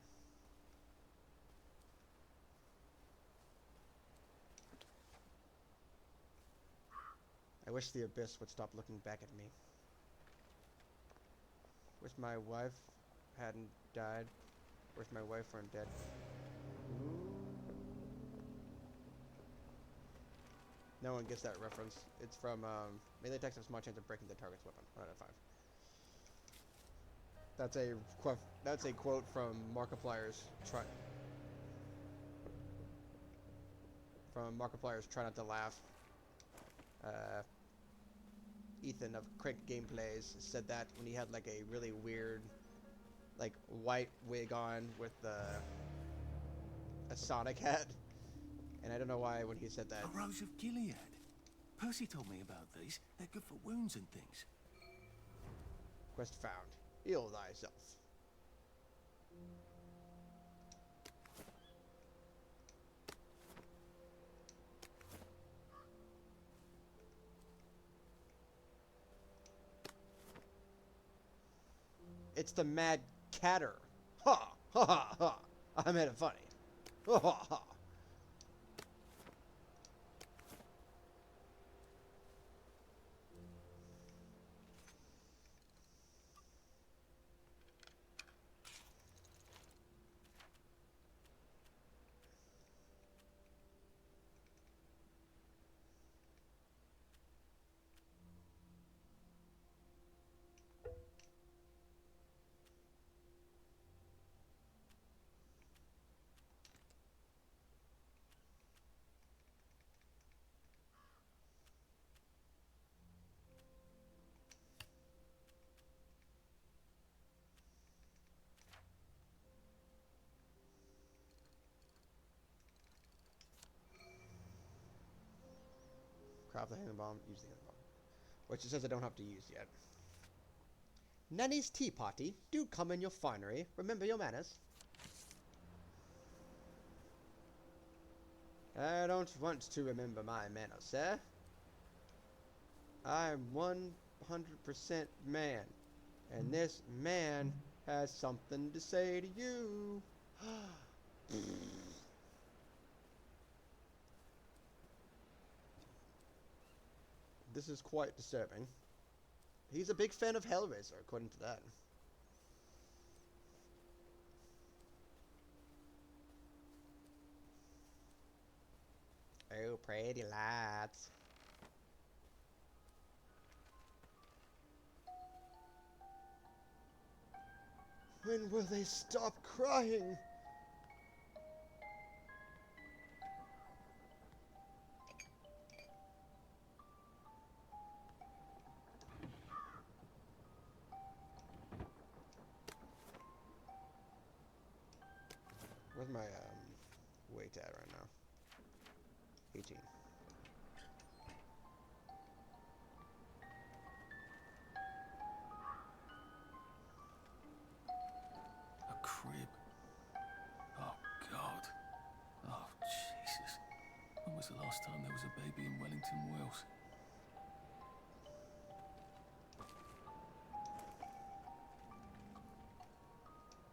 I wish the abyss would stop looking back at me. Wish my wife hadn't died. Wish my wife weren't dead. No one gets that reference. It's from melee attacks have small chance of breaking the target's weapon. 1 out of 5. That's a quote from Markiplier's Try Not to Laugh. Ethan of Crank Gameplays said that when he had like a really weird, like white wig on with a Sonic hat, and I don't know why when he said that. A Rose of Gilead. Percy told me about these. They're good for wounds and things. Quest found. Heal thyself. It's the Mad Catter. Ha! Ha ha ha! I made it funny. Ha ha ha! Craft the hanging bomb, use the hanging bomb. Which it says I don't have to use yet. Nanny's tea party. Do come in your finery. Remember your manners. I don't want to remember my manners, sir. I'm 100% man. And this man has something to say to you. This is quite disturbing. He's a big fan of Hellraiser, according to that. Oh, pretty lights. When will they stop crying? Where's my Baghdad right now. 18. A crib. Oh, God. Oh, Jesus. When was the last time there was a baby in Wellington, Wales?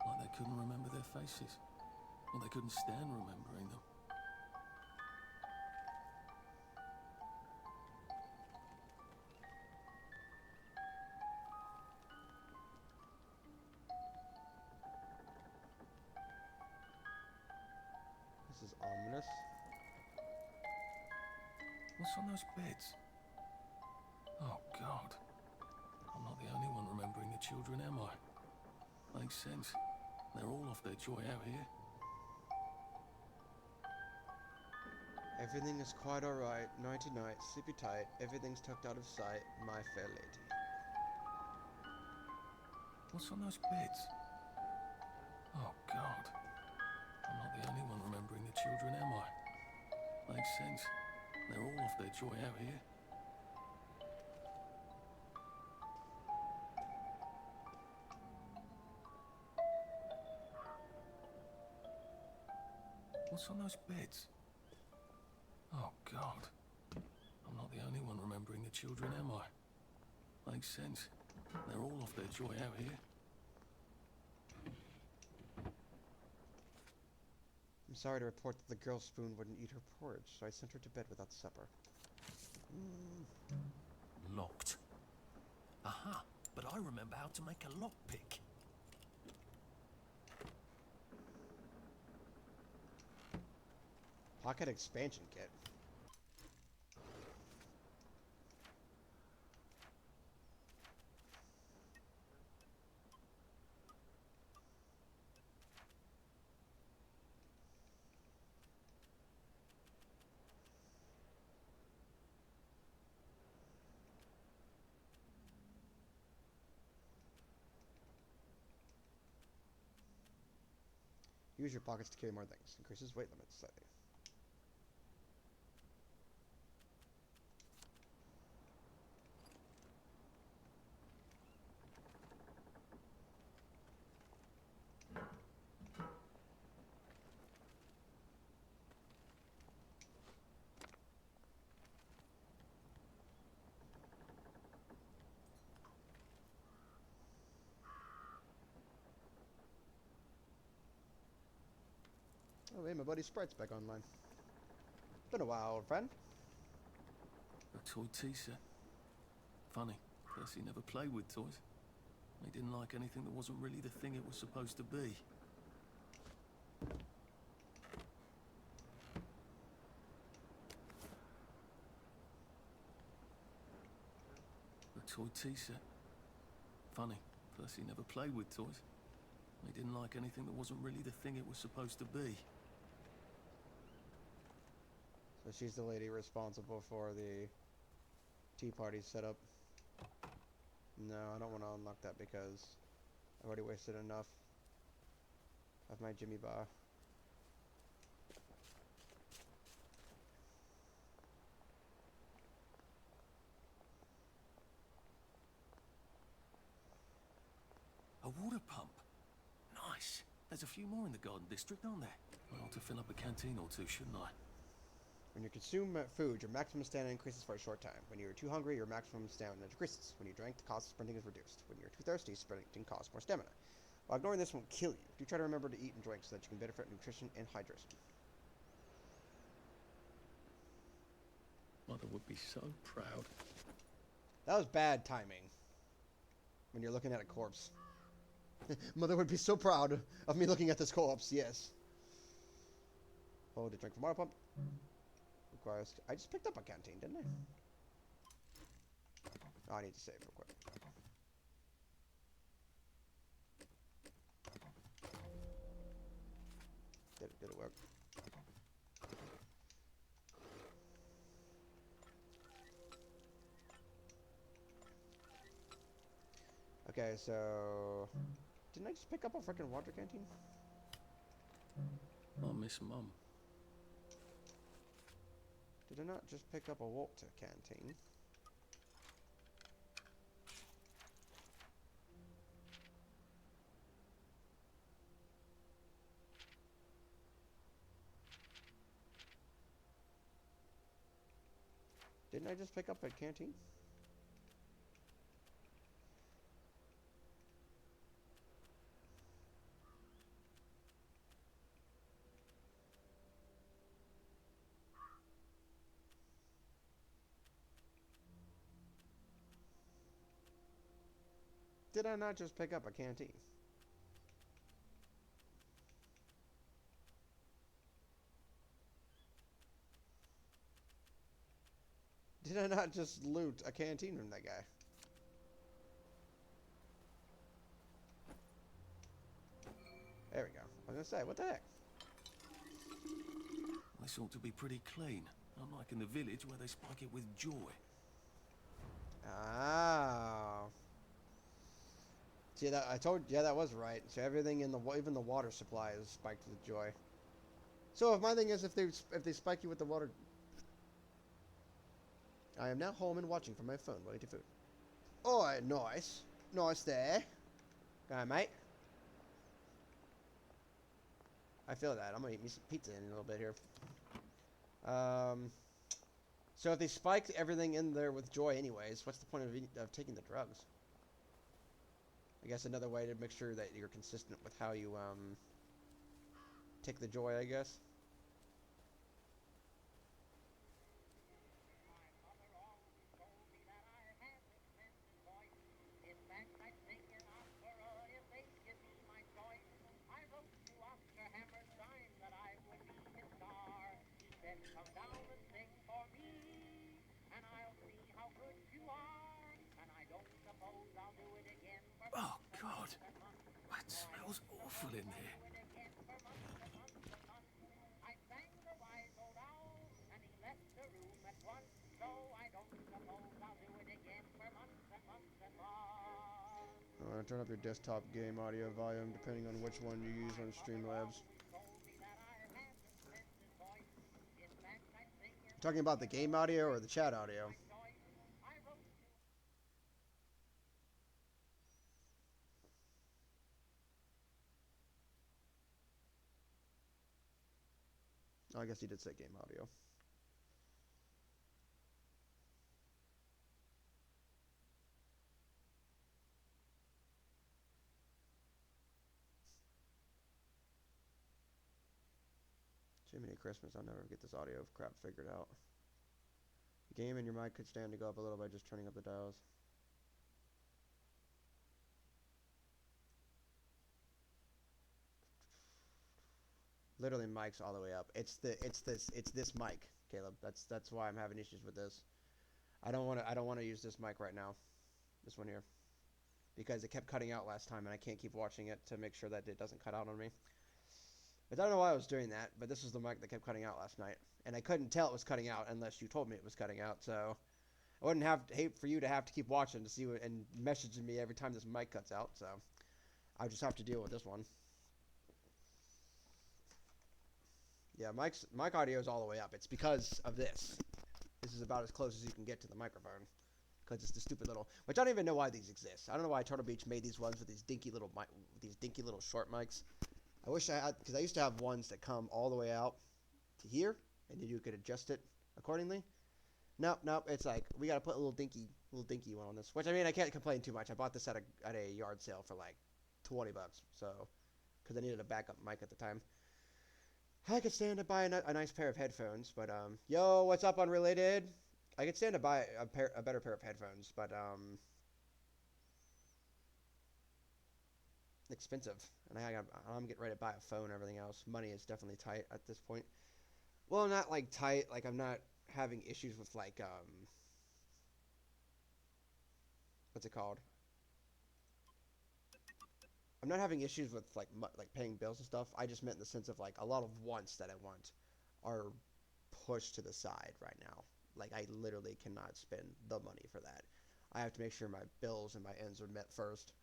Like they couldn't remember their faces. Or they couldn't stand remembering them. This is ominous. What's on those beds? Oh, God. I'm not the only one remembering the children, am I? Makes sense. They're all off their joy out here. Everything is quite alright. Nighty night. Sleepy tight. Everything's tucked out of sight. My fair lady. What's on those beds? Oh, God. I'm not the only one remembering the children, am I? Makes sense. They're all off their joy out here. What's on those beds? Oh, God. I'm not the only one remembering the children, am I? Makes sense. They're all off their joy out here. I'm sorry to report that the girl spoon wouldn't eat her porridge, so I sent her to bed without supper. Locked. Aha, but I remember how to make a lockpick. Pocket expansion kit. Use your pockets to carry more things. Increases weight limits slightly. Oh, hey, my buddy Sprite's back online. Been a while, old friend. A toy tea set. Funny, Percy never played with toys. He didn't like anything that wasn't really the thing it was supposed to be. A toy tea set. Funny, Percy never played with toys. He didn't like anything that wasn't really the thing it was supposed to be. So she's the lady responsible for the tea party setup. No, I don't want to unlock that because I've already wasted enough of my Jimmy bar. A water pump. Nice. There's a few more in the Garden District, aren't there? I ought to fill up a canteen or two, shouldn't I? When you consume food, your maximum stamina increases for a short time. When you're too hungry, your maximum stamina decreases. When you drink, the cost of sprinting is reduced. When you're too thirsty, sprinting costs more stamina. While ignoring this won't kill you, do try to remember to eat and drink so that you can benefit from nutrition and hydration. Mother would be so proud. That was bad timing. When you're looking at a corpse. Mother would be so proud of me looking at this corpse, yes. Hold to drink from water pump. Requires. I just picked up a canteen, didn't I? Oh, I need to save real quick. Did it work? Okay, so didn't I just pick up a freaking water canteen? I miss Mum. Did I not just pick up a water canteen? Didn't I just pick up a canteen? Did I not just pick up a canteen? Did I not just loot a canteen from that guy? There we go. I was gonna say, what the heck? This ought to be pretty clean, unlike in the village where they spike it with joy. Oh. See that I told yeah, that was right. So everything in the even the water supply is spiked with joy. So if my thing is if they spike you with the water, I am now home and watching from my phone, waiting for food. Oh, nice, nice there. Go on, mate. I feel that. I'm gonna eat me some pizza in a little bit here. So if they spike everything in there with joy anyways, what's the point of taking the drugs? I guess another way to make sure that you're consistent with how you take the joy, I guess. Oh, God. That smells awful in there. Turn up your desktop game audio volume depending on which one you use on Streamlabs. Talking about the game audio or the chat audio? Oh, I guess he did say game audio. Jiminy Christmas, I'll never get this audio crap figured out. The game and your mic could stand to go up a little by just turning up the dials. Literally mic's all the way up. It's this mic, Caleb. That's why I'm having issues with this. I don't want to use this mic right now. This one here. Because it kept cutting out last time and I can't keep watching it to make sure that it doesn't cut out on me. But I don't know why I was doing that, but this is the mic that kept cutting out last night. And I couldn't tell it was cutting out unless you told me it was cutting out, so I wouldn't hate for you to have to keep watching to see what, and messaging me every time this mic cuts out, so I just have to deal with this one. Yeah, mic audio is all the way up. It's because of this. This is about as close as you can get to the microphone. Because it's the stupid little, which I don't even know why these exist. I don't know why Turtle Beach made these ones with these dinky little short mics. I wish I had, because I used to have ones that come all the way out to here, and then you could adjust it accordingly. Nope. It's like we gotta put a little dinky one on this. Which I mean, I can't complain too much. I bought this at a yard sale for like $20, so because I needed a backup mic at the time. I could stand to buy a nice pair of headphones, but yo, what's up, Unrelated? I could stand to buy a better pair of headphones, but expensive, and I'm getting ready to buy a phone and everything else. Money is definitely tight at this point. Well, not like tight, like I'm not having issues with like what's it called? I'm not having issues with like paying bills and stuff. I just meant in the sense of like a lot of wants that I want are pushed to the side right now. Like I literally cannot spend the money for that. I have to make sure my bills and my ends are met first.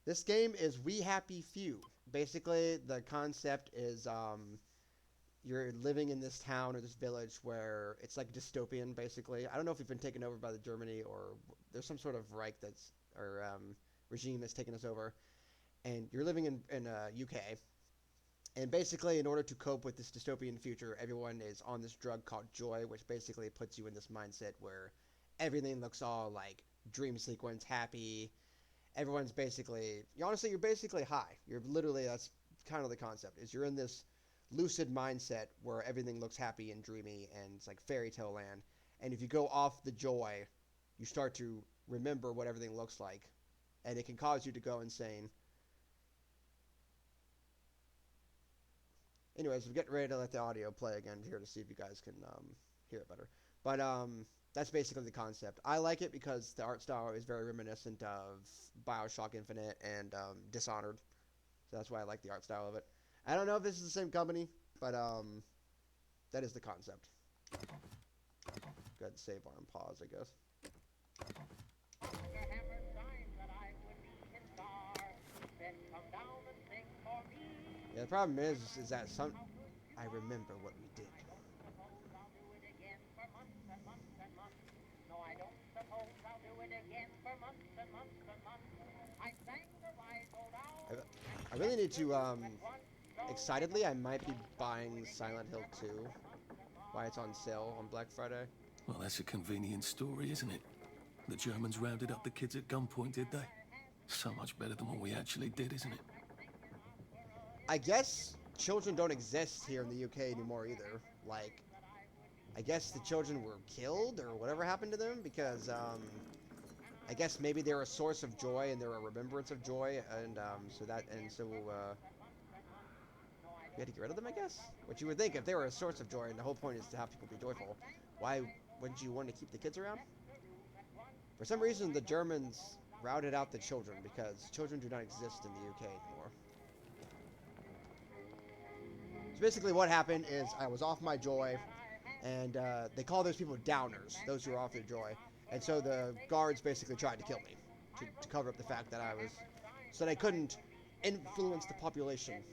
This game is We Happy Few. Basically, the concept is you're living in this town or this village where it's like dystopian, basically. I don't know if we've been taken over by the Germany or there's some sort of Reich that's or regime that's taken us over, and you're living in UK. And basically, in order to cope with this dystopian future, everyone is on this drug called Joy, which basically puts you in this mindset where everything looks all like dream sequence, happy. Everyone's basically, honestly, you're basically high. You're literally, that's kind of the concept, is you're in this lucid mindset where everything looks happy and dreamy and it's like fairy tale land. And if you go off the Joy, you start to remember what everything looks like, and it can cause you to go insane. Anyways, I'm getting ready to let the audio play again here to see if you guys can hear it better. But that's basically the concept. I like it because the art style is very reminiscent of BioShock Infinite and Dishonored. So that's why I like the art style of it. I don't know if this is the same company, but that is the concept. Go ahead and save on and pause, I guess. Yeah, the problem is that I remember what we did. I really need to, excitedly, I might be buying Silent Hill 2 while it's on sale on Black Friday. Well, that's a convenient story, isn't it? The Germans rounded up the kids at gunpoint, did they? So much better than what we actually did, isn't it? I guess children don't exist here in the UK anymore either. Like, I guess the children were killed or whatever happened to them because, I guess maybe they're a source of joy and they're a remembrance of joy, and so we had to get rid of them, I guess? Which you would think if they were a source of joy and the whole point is to have people be joyful, why wouldn't you want to keep the kids around? For some reason, the Germans routed out the children because children do not exist in the UK anymore. So basically what happened is I was off my joy, and they call those people downers, those who are off their joy. And so the guards basically tried to kill me to cover up the fact that I was, so they couldn't influence the population.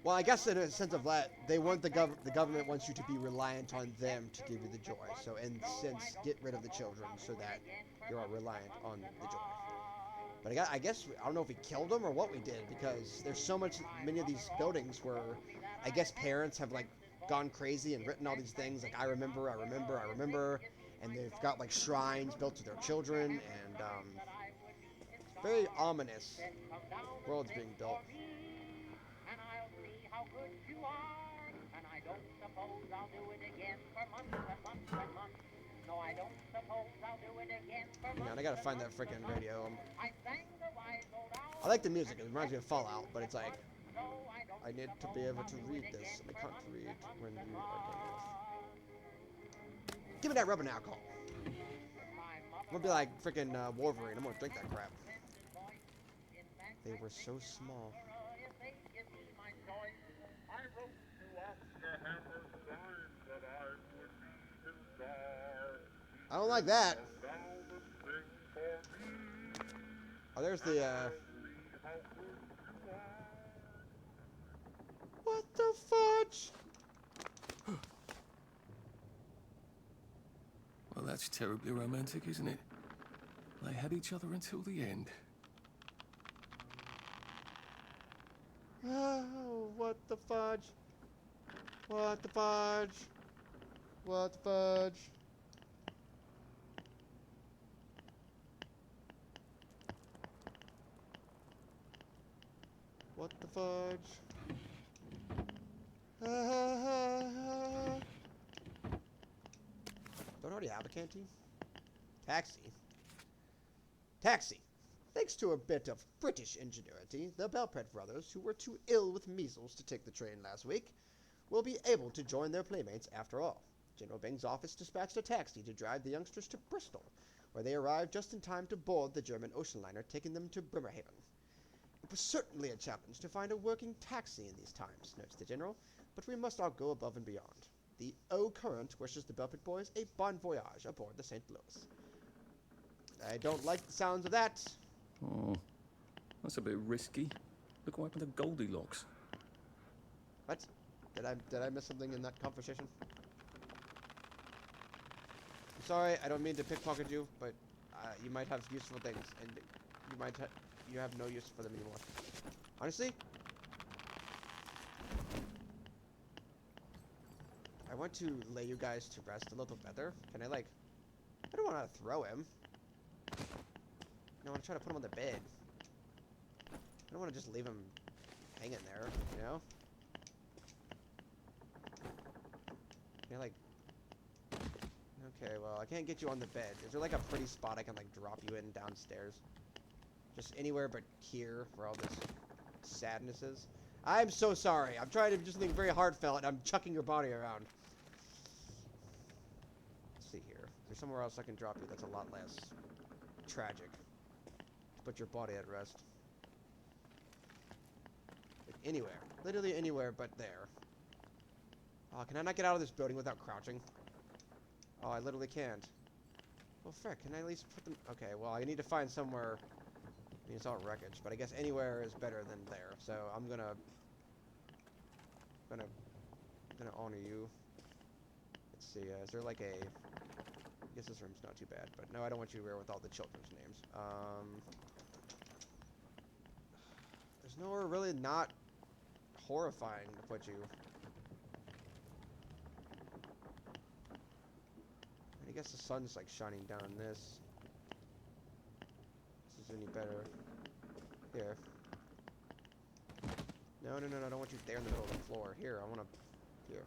Well, I guess in a sense of that, they want the government wants you to be reliant on them to give you the joy. So in a sense, get rid of the children so that you are reliant on the joy. But I guess, I don't know if we killed them or what we did, because there's many of these buildings where I guess parents have like gone crazy and written all these things like I remember, and they've got like shrines built to their children, and it's very ominous. World's being built. Man, I gotta find that freaking radio. I like the music, it reminds me of Fallout, but it's like, I need to be able to read this, and I can't read when you are going off. Give me that rubbing alcohol. I'm gonna be like freaking Wolverine, I'm gonna drink that crap. They were so small. I don't like that. Oh, there's the, What the fudge? Well, that's terribly romantic, isn't it? They had each other until the end. Oh, what the fudge? What the fudge? What the fudge? What the fudge? Don't already have a canteen? Taxi. Taxi. Thanks to a bit of British ingenuity, the Belpret brothers, who were too ill with measles to take the train last week, will be able to join their playmates after all. General Bing's office dispatched a taxi to drive the youngsters to Bristol, where they arrived just in time to board the German ocean liner taking them to Bremerhaven. It was certainly a challenge to find a working taxi in these times, notes the general, but we must all go above and beyond. The Eau Current wishes the Belpit boys a bon voyage aboard the St. Louis. I don't like the sounds of that. Oh, that's a bit risky. Look what happened to Goldilocks. What? Did I miss something in that conversation? I'm sorry, I don't mean to pickpocket you, but you might have useful things, and you have no use for them anymore. Honestly, I want to lay you guys to rest a little better. Can I, like... I don't want to throw him. No, I want to try to put him on the bed. I don't want to just leave him hanging there, you know? Can I, like... Okay, well, I can't get you on the bed. Is there, like, a pretty spot I can, like, drop you in downstairs? Just anywhere but here, where all this sadness is. I'm so sorry. I'm trying to do something very heartfelt, and I'm chucking your body around. Let's see here. Is there somewhere else I can drop you that's a lot less tragic? To put your body at rest. Like anywhere. Literally anywhere but there. Oh, can I not get out of this building without crouching? Oh, I literally can't. Well, frick, can I at least put them... Okay, well, I need to find somewhere... I mean, it's all wreckage, but I guess anywhere is better than there. So I'm gonna honor you. Let's see. Is there like a? I guess this room's not too bad, but no, I don't want you here with all the children's names. There's nowhere really not horrifying to put you. I guess the sun's like shining down this. Is any better? Here. No, I don't want you there in the middle of the floor. Here, I want to... Here.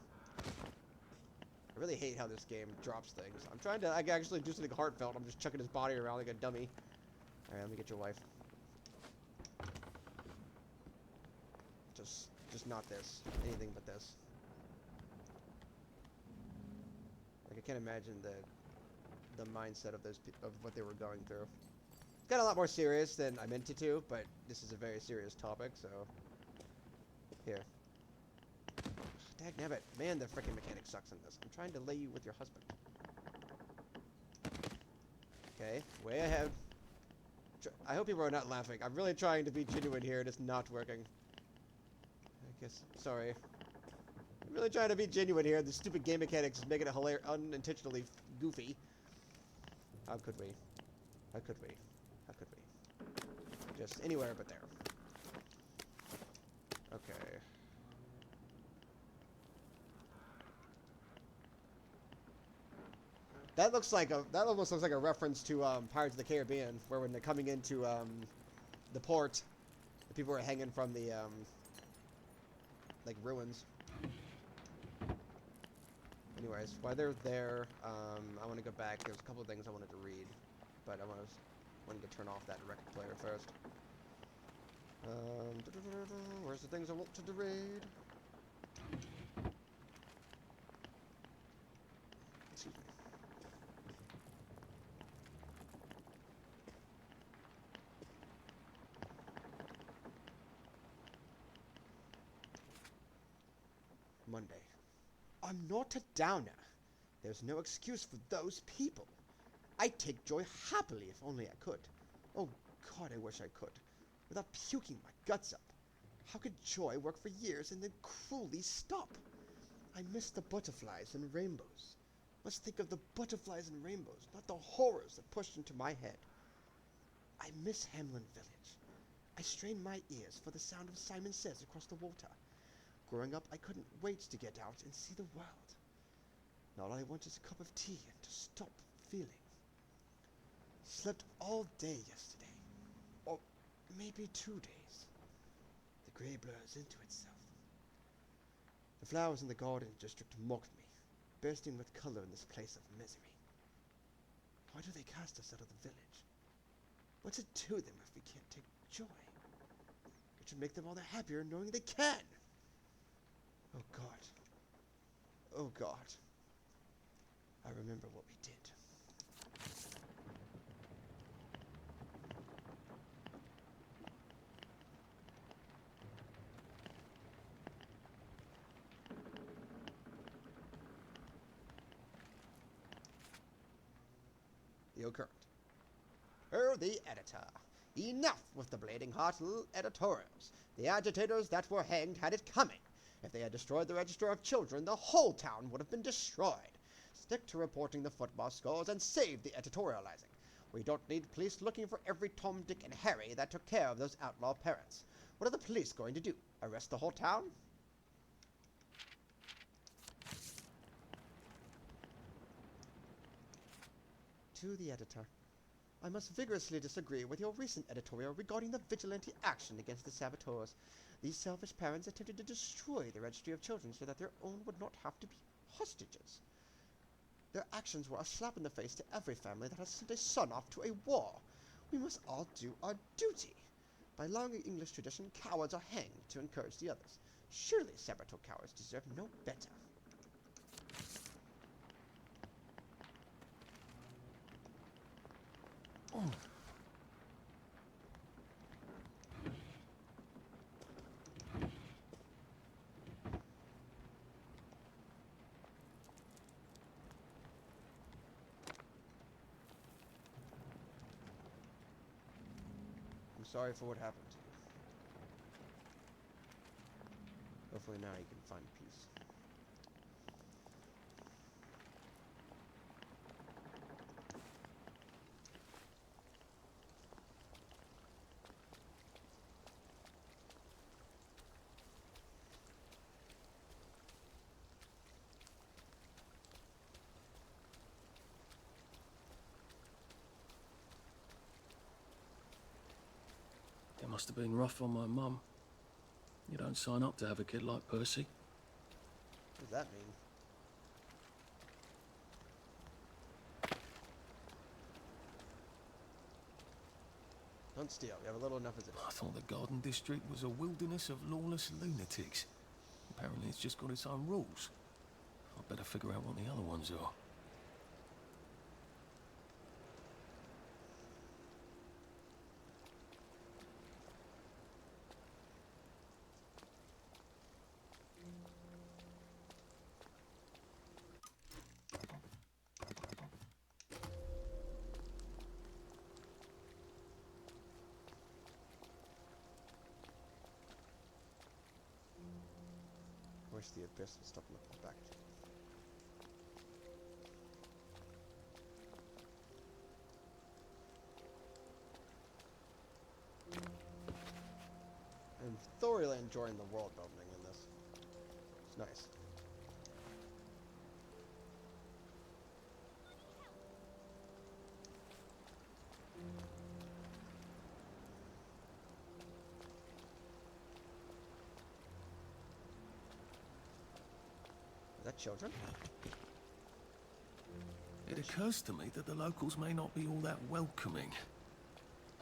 I really hate how this game drops things. I'm trying to actually do something heartfelt. I'm just chucking his body around like a dummy. Alright, let me get your wife. Just not this. Anything but this. Like, I can't imagine the mindset of of what they were going through. Got a lot more serious than I meant it to, but this is a very serious topic, so... Here. Dagnabbit. Man, the frickin' mechanic sucks in this. I'm trying to lay you with your husband. Okay, way ahead. I hope people are not laughing. I'm really trying to be genuine here, and it's not working. I guess... Sorry. I'm really trying to be genuine here. The stupid game mechanics is making it unintentionally goofy. How could we? How could we? How could we? Just anywhere but there. Okay. That looks like that almost looks like a reference to Pirates of the Caribbean, where when they're coming into the port, the people are hanging from the like ruins. Anyways, while they're there, I want to go back. There's a couple of things I wanted to read, but I wanted to turn off that record player first. Where's the things I want to read? Excuse me. Monday. I'm not a downer. There's no excuse for those people. I'd take joy happily if only I could. Oh God, I wish I could. Without puking my guts up. How could joy work for years and then cruelly stop? I miss the butterflies and rainbows. Must think of the butterflies and rainbows, not the horrors that pushed into my head. I miss Hamlin Village. I strain my ears for the sound of Simon Says across the water. Growing up, I couldn't wait to get out and see the world. Now all I want is a cup of tea and to stop feeling. Slept all day yesterday. Or maybe 2 days. The grey blurs into itself. The flowers in the garden district mocked me, bursting with color in this place of misery. Why do they cast us out of the village? What's it to them if we can't take joy? It should make them all the happier knowing they can. Oh God. Oh God. I remember what we did. Radio Current. The editor. Enough with the bleeding heart editorials. The agitators that were hanged had it coming. If they had destroyed the register of children, the whole town would have been destroyed. Stick to reporting the football scores and save the editorializing. We don't need police looking for every Tom, Dick, and Harry that took care of those outlaw parents. What are the police going to do? Arrest the whole town? To the editor. I must vigorously disagree with your recent editorial regarding the vigilante action against the saboteurs. These selfish parents attempted to destroy the registry of children so that their own would not have to be hostages. Their actions were a slap in the face to every family that has sent a son off to a war. We must all do our duty. By long English tradition, cowards are hanged to encourage the others. Surely saboteur cowards deserve no better. Oh. I'm sorry for what happened to you. Hopefully now you can find peace. It must have been rough on my mum. You don't sign up to have a kid like Percy. What does that mean? Don't steal. We have a little enough as it I is. thought the Garden District was a wilderness of lawless lunatics. Apparently it's just got its own rules. I'd better figure out what the other ones are. Wish the abyss would stop looking back to you. I'm thoroughly enjoying the world building in this. It's nice. Is that children? It occurs to me that the locals may not be all that welcoming.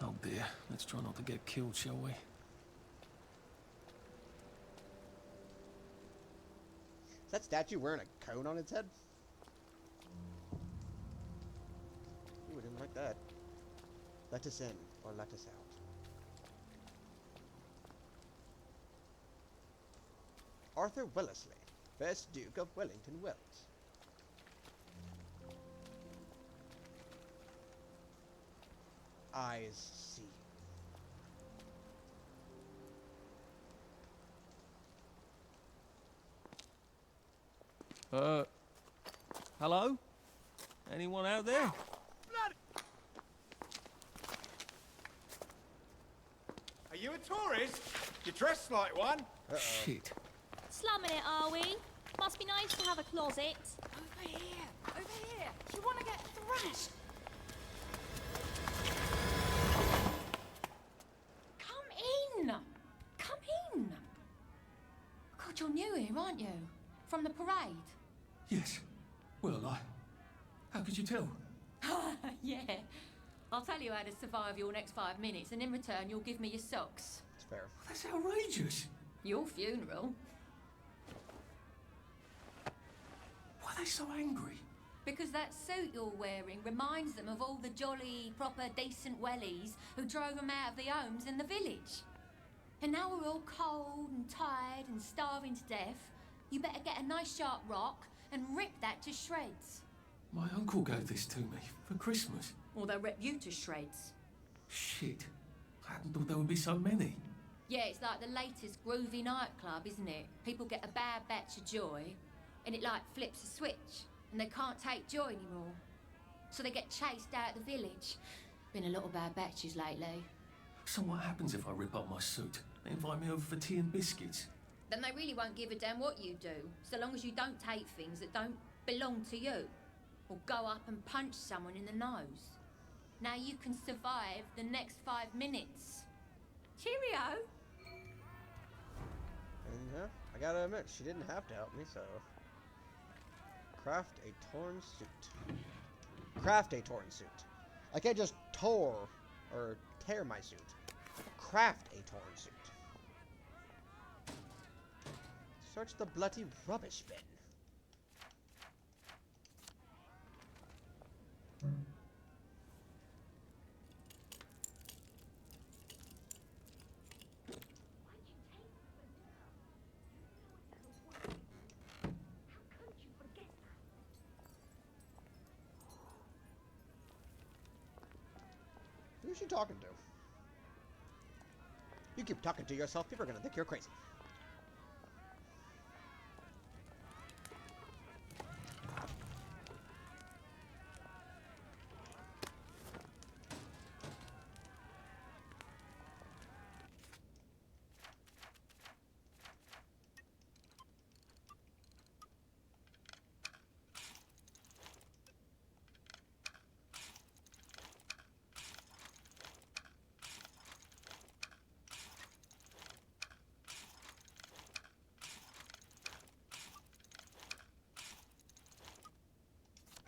Oh dear, let's try not to get killed, shall we? Is that statue wearing a cone on its head? Ooh, I didn't like that. Let us in, or let us out. Arthur Wellesley, 1st Duke of Wellington Wells. Eyes see. Hello? Anyone out there? Are you a tourist? You dress like one. Shit. Slumming it, are we? Must be nice to have a closet. Over here! Over here! You want to get thrashed? Come in! Come in! God, you're new here, aren't you? From the parade? Yes. Well, how could you tell? Yeah. I'll tell you how to survive your next 5 minutes, and in return, you'll give me your socks. It's fair. That's outrageous. Your funeral? Why are they so angry? Because that suit you're wearing reminds them of all the jolly, proper, decent wellies who drove them out of their homes in the village. And now we're all cold and tired and starving to death. You better get a nice sharp rock and rip that to shreds. My uncle gave this to me for Christmas. or they'll rip you to shreds. Shit. I hadn't thought there would be so many. Yeah, it's like the latest groovy nightclub, isn't it? People get a bad batch of joy, and it like flips a switch, and they can't take joy anymore. So they get chased out of the village. Been a lot of bad batches lately. So what happens if I rip up my suit? They invite me over for tea and biscuits. Then they really won't give a damn what you do, so long as you don't take things that don't belong to you. Or go up and punch someone in the nose. Now you can survive the next 5 minutes. Cheerio! And I gotta admit, she didn't have to help me, so... Craft a torn suit. Craft a torn suit. I can't just tear my suit. Craft a torn suit. Search the bloody rubbish bin. Who's she talking to? You keep talking to yourself, people are gonna think you're crazy.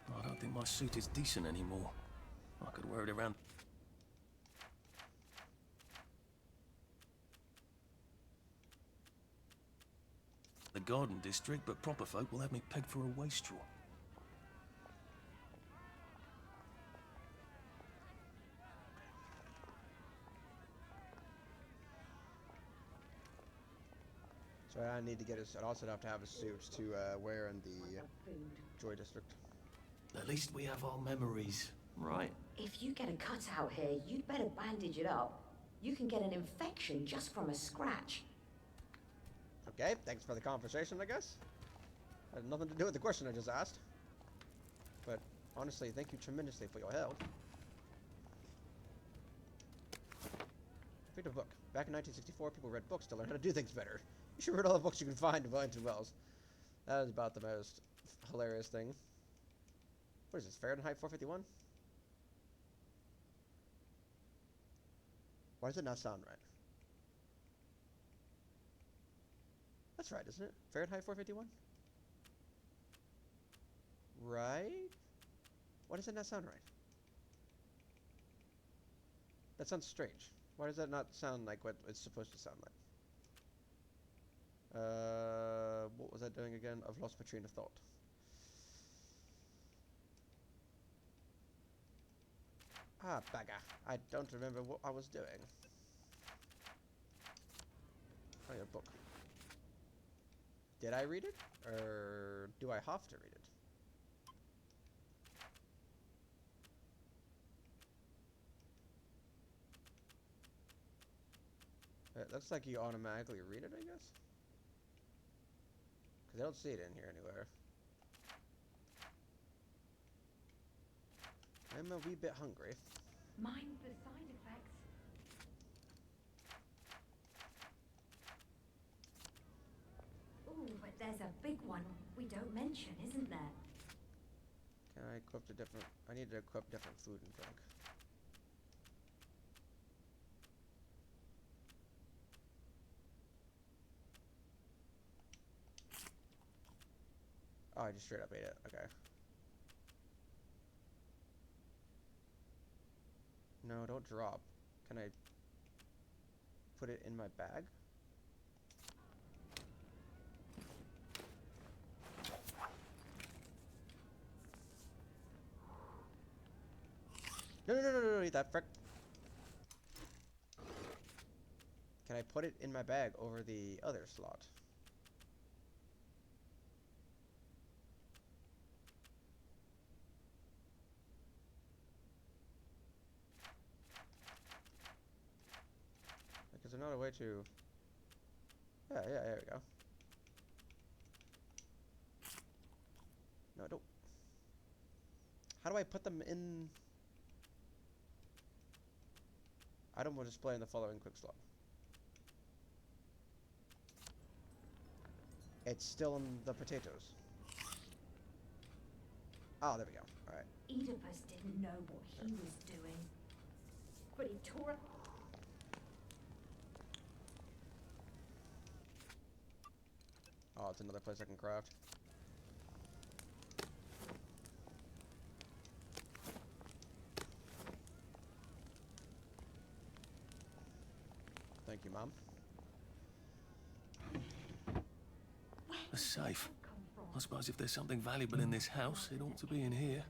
I don't think my suit is decent anymore. I could wear it around. The garden district, but proper folk will have me pegged for a wastrel. So I need to get I'd also have to have a suit to wear in the Joy District. At least we have our memories, right? If you get a cutout here, you'd better bandage it up. You can get an infection just from a scratch. Okay, thanks for the conversation, I guess. Had nothing to do with the question I just asked. But honestly, thank you tremendously for your help. Read a book. Back in 1964, people read books to learn how to do things better. You should read all the books you can find in Wellington Wells. That is about the most hilarious thing. What is this, Fahrenheit 451? Why does it not sound right? That's right, isn't it? Fahrenheit 451? Right? Why does it not sound right? That sounds strange. Why does that not sound like what it's supposed to sound like? What was I doing again? I've lost my train of thought. Ah, bagger. I don't remember what I was doing. Oh, yeah, book. Did I read it? Or do I have to read it? It looks like you automatically read it, I guess? Because I don't see it in here anywhere. I'm a wee bit hungry. Mind the side effects. Ooh, but there's a big one we don't mention, isn't there? Can I equip the different... I need to equip different food and drink. Oh, I just straight up ate it. Okay. No, don't drop. Can I put it in my bag? No, eat that, frick. Can I put it in my bag over the other slot? there not a way to... Yeah, there we go. No, I don't... How do I put them in... Item will display in the following quick slot. It's still in the potatoes. Oh, there we go. Alright. Oedipus didn't know what he was doing. But he tore it. Oh, it's another place I can craft. Thank you, Mom. A safe. I suppose if there's something valuable in this house, it ought to be in here.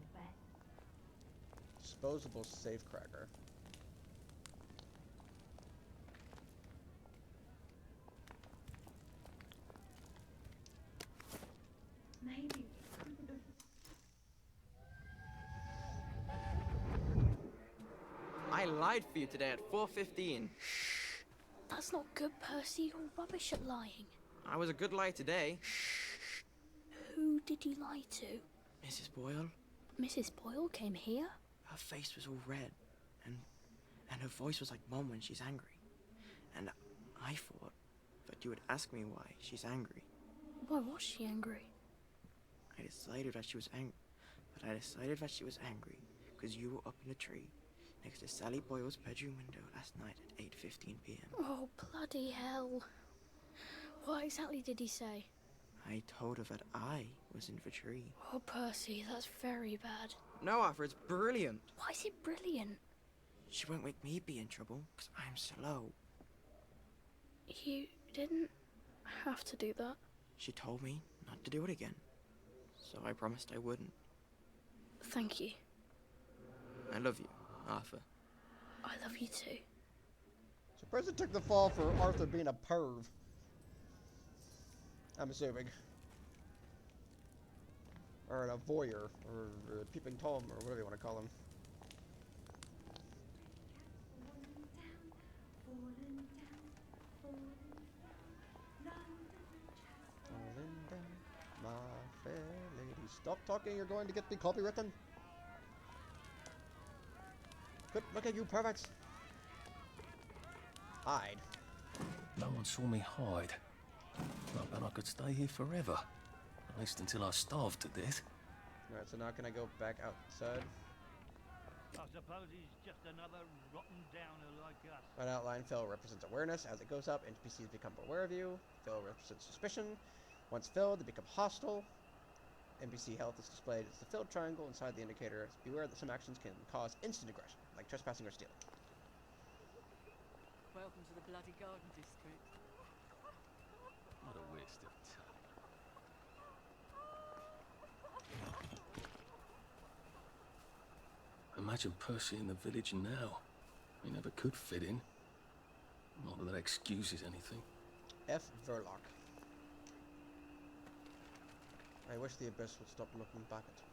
Disposable safe cracker. Maybe. I lied for you today at 4:15. That's not good, Percy. You're rubbish at lying. I was a good lie today. Who did you lie to? Mrs. Boyle, Mrs. Boyle came here? her face was all red, and her voice was like Mom when she's angry. And I thought that you would ask me why she's angry. Why was she angry? I decided that she was angry, because you were up in a tree next to Sally Boyle's bedroom window last night at 8:15 p.m. Oh, bloody hell. What exactly did he say? I told her that I was in the tree. Oh, Percy, that's very bad. No, Arthur, it's brilliant. Why is it brilliant? She won't make me be in trouble, because I'm slow. You didn't have to do that. She told me not to do it again, so I promised I wouldn't. Thank you. I love you, Arthur. I love you too. So person took the fall for Arthur being a perv. I'm assuming. Or a voyeur, or a peeping Tom, or whatever you want to call him. Falling down, my fair lady. Stop talking, you're going to get me copywritten. Good, look at you perverts. Hide. No one saw me hide. I bet I could stay here forever. At least until I starved to death. Alright, so now can I go back outside? I suppose he's just another rotten downer like us. An outline fill represents awareness. As it goes up, NPCs become aware of you. Fill represents suspicion. Once filled, they become hostile. NPC health is displayed as the filled triangle inside the indicator. Beware that some actions can cause instant aggression, like trespassing or stealing. Welcome to the bloody garden district. What a waste of time. Imagine Percy in the village now. He never could fit in. Not that that excuses anything. F. Verloc. I wish the Abyss would stop looking back at me.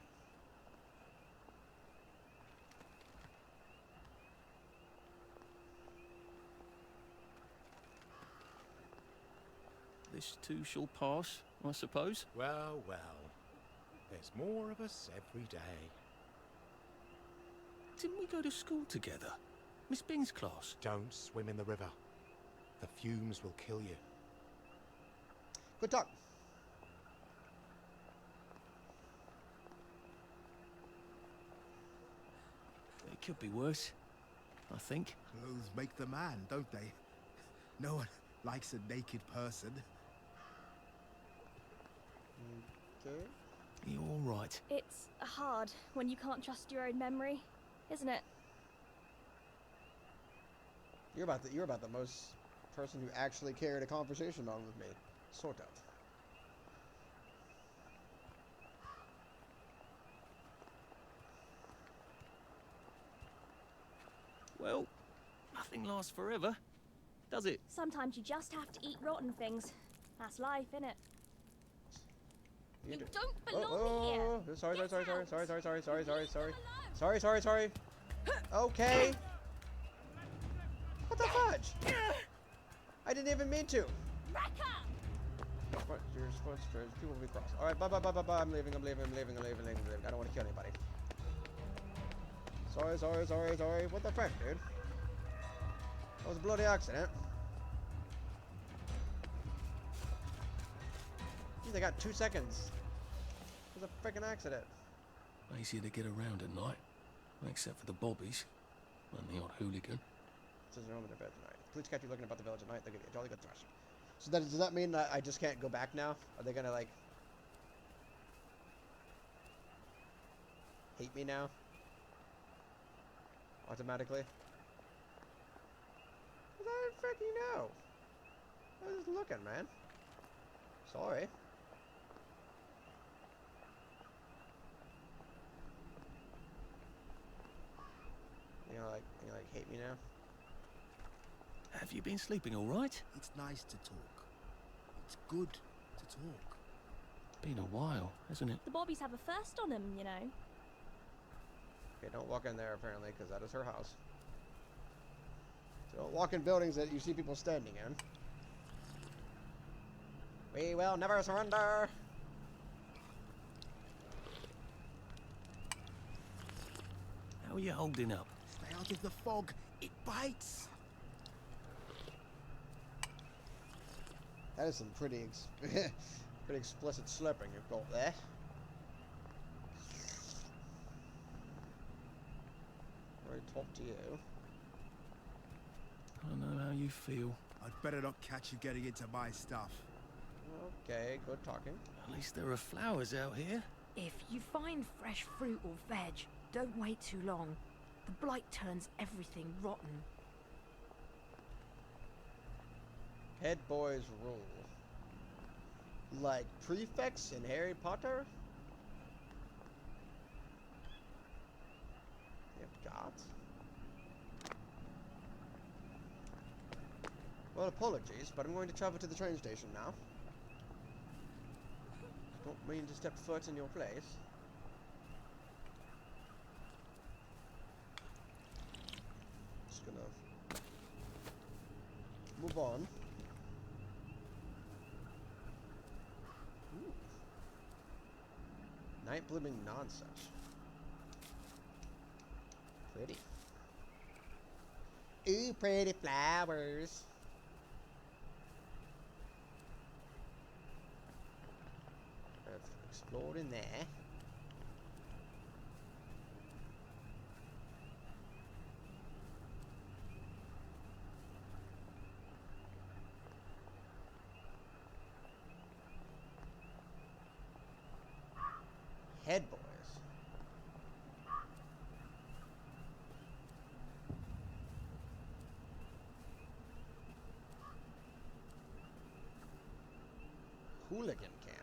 This too shall pass, I suppose. Well, well. There's more of us every day. Didn't we go to school together? Miss Bing's class. Don't swim in the river. The fumes will kill you. Good talk. It could be worse, I think. Clothes make the man, don't they? No one likes a naked person. Okay. You're all right. It's hard when you can't trust your own memory, isn't it? You're about the most person who actually carried a conversation on with me. Sort of. Well, nothing lasts forever, does it? Sometimes you just have to eat rotten things. That's life, innit? You don't belong here. Sorry. Okay. What the fudge? I didn't even mean to. Wrecker! You're supposed to. People will be cross. All right, bye, bye, bye, bye, bye. I'm leaving. I'm leaving. I'm leaving. I'm leaving. I'm leaving. I'm leaving. I don't want to kill anybody. Sorry, sorry, sorry, sorry. What the frick, dude? That was a bloody accident. Jeez, they got 2 seconds. It was a freaking accident. Easier to get around at night, except for the bobbies and the odd hooligan. Says they're home in their bed tonight. Police catch you looking about the village at night. They'll give you a jolly good thrashing. So does that mean that I just can't go back now? Are they gonna like hate me now? Automatically? 'Cause I didn't freaking know. I was just looking, man. Sorry. You like hate me now? Have you been sleeping all right? It's nice to talk. It's good to talk. Been a while, hasn't it? The Bobbies have a first on them, you know. Okay, don't walk in there apparently, because that is her house. So don't walk in buildings that you see people standing in. We will never surrender. How are you holding up? Stay out of the fog. It bites. That is some pretty pretty explicit slurping you've got there. Where I talk to you. I know how you feel. I'd better not catch you getting into my stuff. Okay, good talking. At least there are flowers out here. If you find fresh fruit or veg, don't wait too long. The blight turns everything rotten. Head boys rule. Like prefects in Harry Potter? You have gods? Well, apologies, but I'm going to travel to the train station now. Don't mean to step foot in your place. Just gonna move on. Ooh. Night blooming nonsense. Pretty. Ooh, pretty flowers. I've explored in there. Head boys. Hooligan camp.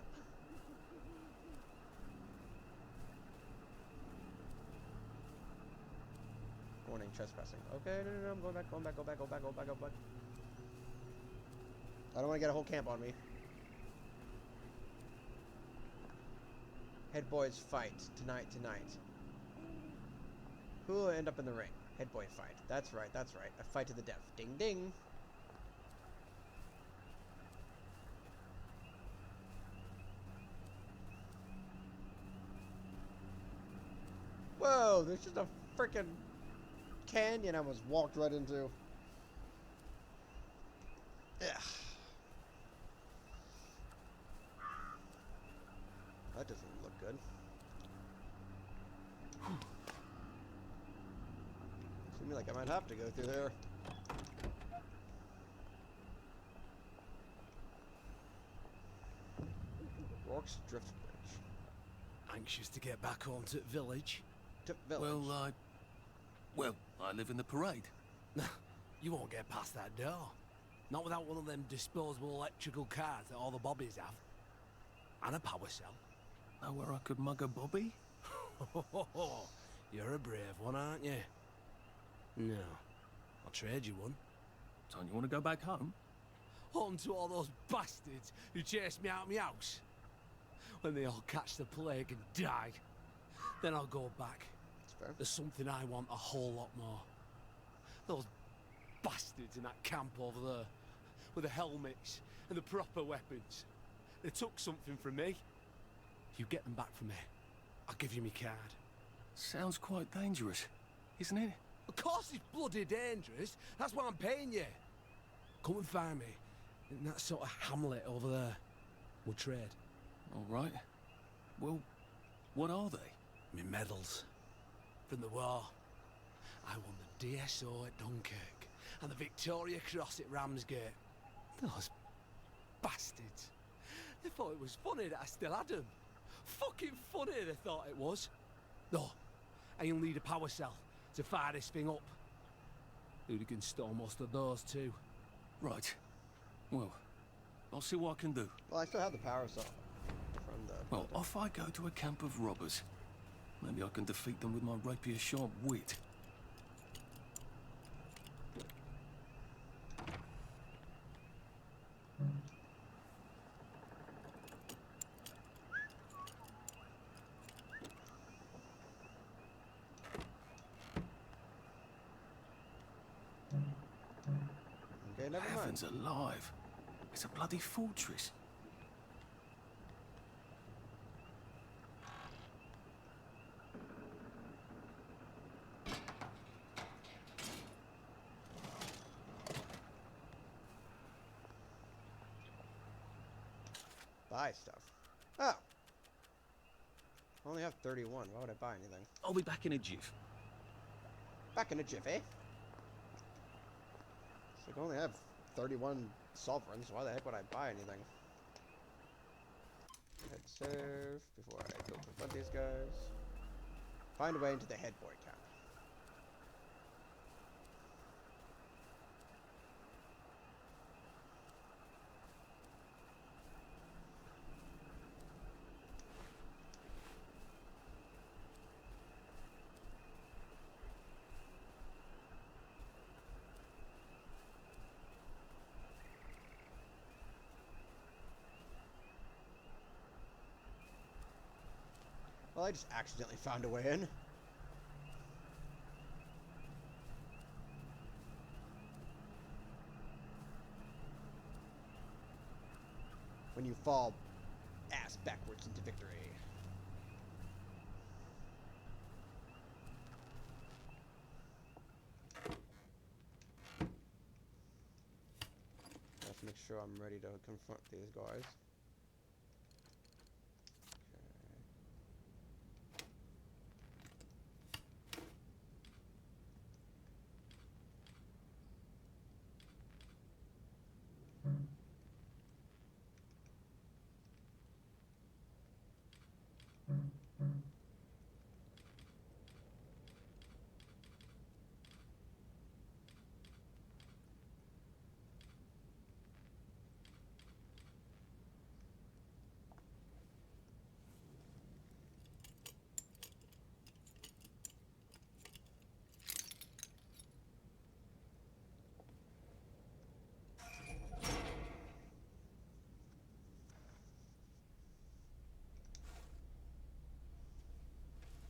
Warning, trespassing. Okay, no, I'm going back, going back, go back, go back, go back, go back. I don't want to get a whole camp on me. Head boys fight tonight. Who will end up in the ring? Head boy fight. That's right, that's right. A fight to the death. Ding ding. Whoa, there's just a freaking canyon I was walked right into. Ugh. That doesn't look good. Seems to me like I might have to go through there. Rorke's Drift Bridge. Anxious to get back home to the village? To village? Well, I live in the parade. You won't get past that door. Not without one of them disposable electrical cars that all the bobbies have. And a power cell. Know where I could mug a bobby? You're a brave one, aren't you? No. I'll trade you one. Don't you want to go back home? Home to all those bastards who chased me out of my house. When they all catch the plague and die. Then I'll go back. That's fair. There's something I want a whole lot more. Those bastards in that camp over there. with the helmets and the proper weapons. They took something from me. You get them back from me, I'll give you my card. Sounds quite dangerous, isn't it? Of course it's bloody dangerous. That's why I'm paying you. Come and find me in that sort of hamlet over there. We'll trade. All right. Well, what are they? Me medals. From the war. I won the DSO at Dunkirk and the Victoria Cross at Ramsgate. Those bastards. They thought it was funny that I still had them. Fucking funny they thought it was. No, and you'll need a power cell to fire this thing up. Hooligans stole most of those too. Right. Well, I'll see what I can do. Well, I still have the power cell from the... Well, off I go to a camp of robbers. Maybe I can defeat them with my rapier-sharp wit. Okay, never mind. Heavens alive. It's a bloody fortress. Buy stuff. Oh. I only have 31. Why would I buy anything? I'll be back in a jiff. Back in a jiff, eh? So I only have 31 sovereigns. Why the heck would I buy anything? Head serve before I go confront these guys. Find a way into the head boy camp. Well, I just accidentally found a way in. When you fall ass backwards into victory. I have to make sure I'm ready to confront these guys.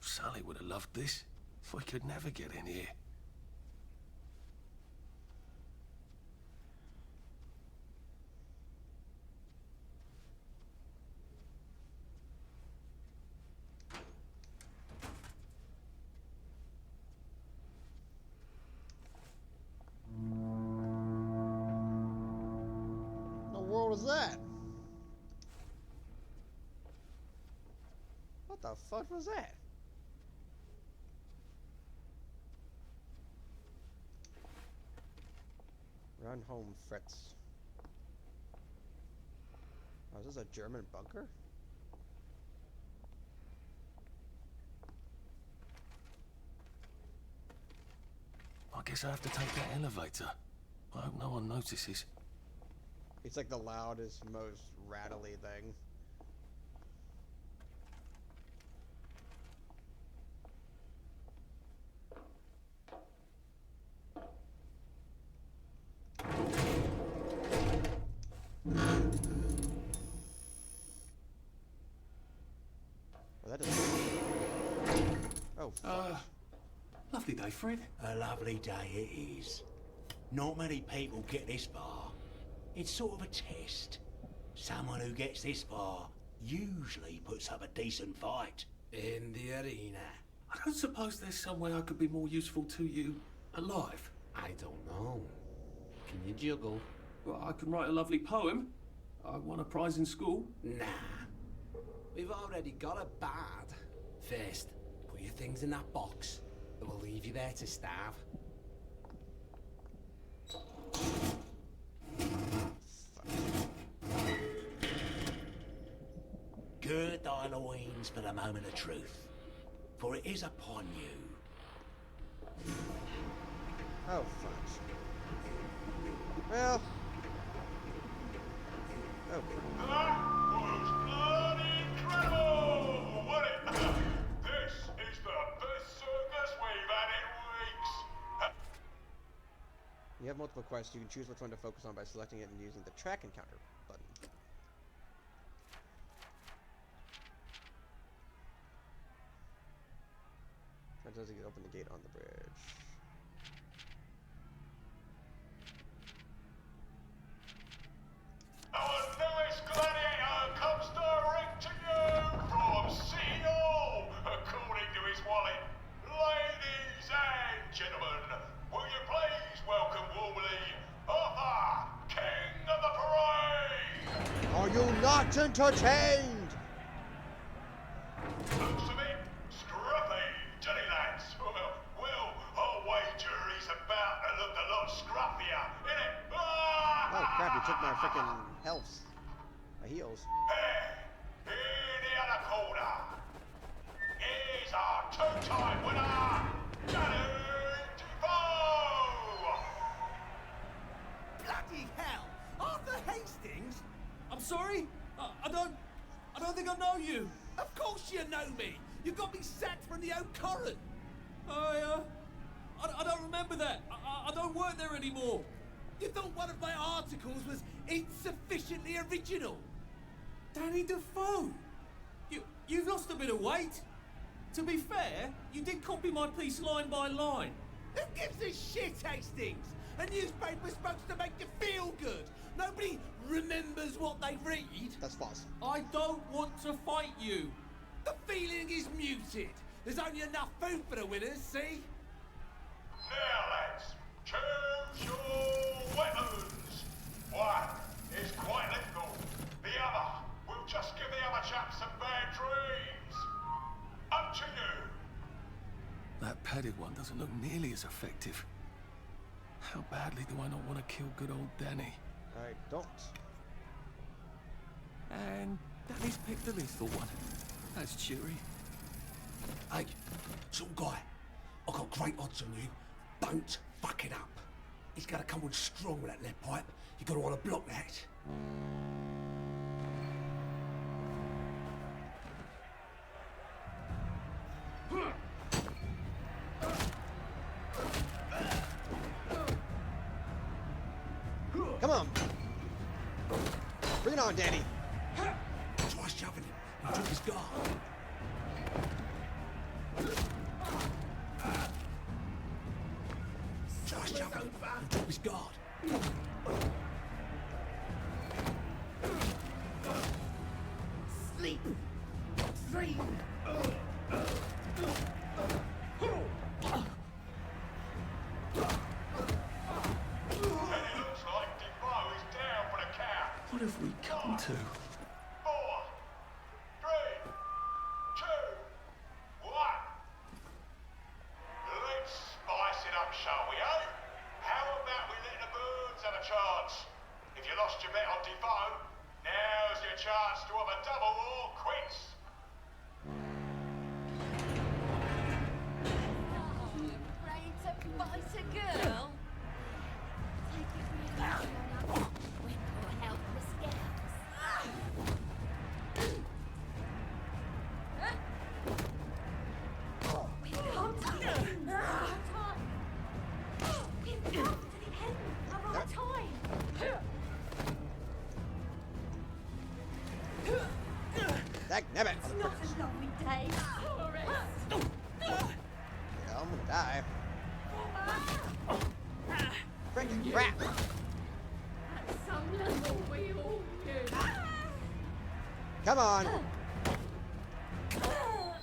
Sully would have loved this. We could never get in here. What the world was that? What the fuck was that? Run home, Fritz. Oh, is this a German bunker? I guess I have to take that elevator. I hope no one notices. It's like the loudest, most rattly thing. Lovely day, Fred. A lovely day it is. Not many people get this far. It's sort of a test. Someone who gets this far usually puts up a decent fight. In the arena. I don't suppose there's some way I could be more useful to you alive. I don't know. Can you juggle? Well, I can write a lovely poem. I won a prize in school. Nah. We've already got a bard. First, put your things in that box. It will leave you there to starve. Gird thy loins for the moment of truth, for it is upon you. Oh, fudge. Well. Oh. That was bloody incredible, wasn't it? This is the best circus we've had in weeks. You have multiple quests. You can choose which one to focus on by selecting it and using the track encounter button. That doesn't get open the gate on the bridge. Our newest gladiator comes direct to you from City Hall, according to his wallet. Ladies and gentlemen, will you please welcome warmly Arthur, King of the Parade? Are you not entertained? Looks a bit scruffy, Johnny lads. Well, I'll wager he's about to look a lot scruffier, innit? Oh crap, you took my freaking healths. My heals. In the other corner, is our two-time winner, Danny Defoe! Bloody hell! Arthur Hastings? I'm sorry? I don't think I know you. Of course you know me! You got me sacked from the Oak Current! I don't remember that. I don't work there anymore. You thought one of my articles was insufficiently original? Danny Defoe? You've lost a bit of weight. To be fair, you did copy my piece line by line. Who gives a shit, Hastings? A newspaper's supposed to make you feel good. Nobody remembers what they read. That's false. I don't want to fight you. The feeling is muted. There's only enough food for the winners, see? Now, lads, choose your weapons. One is quite lethal. The other will just give the other chap some bad dreams. Up to you. That padded one doesn't look nearly as effective. How badly do I not want to kill good old Danny? I don't. And Danny's picked the lethal one. That's cheery. Hey, some guy. I've got great odds on you. Don't fuck it up. He's gonna come on strong with that lead pipe. You gotta wanna block that. Come on. Bring it on, Danny. Try shoving him. He took his guard. Try shoving him. He took his guard. Sleep. Sleep. What have we come to? 4, 3, 2, 1. Let's spice it up, shall we, eh? How about we let the birds have a chance? If you lost your bet on Defoe, now's your chance to have a double or quits. Ready to fight a girl? Take it really easy. We're poor helpless girls. We've come to the end of our time. We've come to the end of our time. Dagnabbit, It's not a lovely day, Horace. Yeah, I'm gonna die. Freaking crap. At some Come on.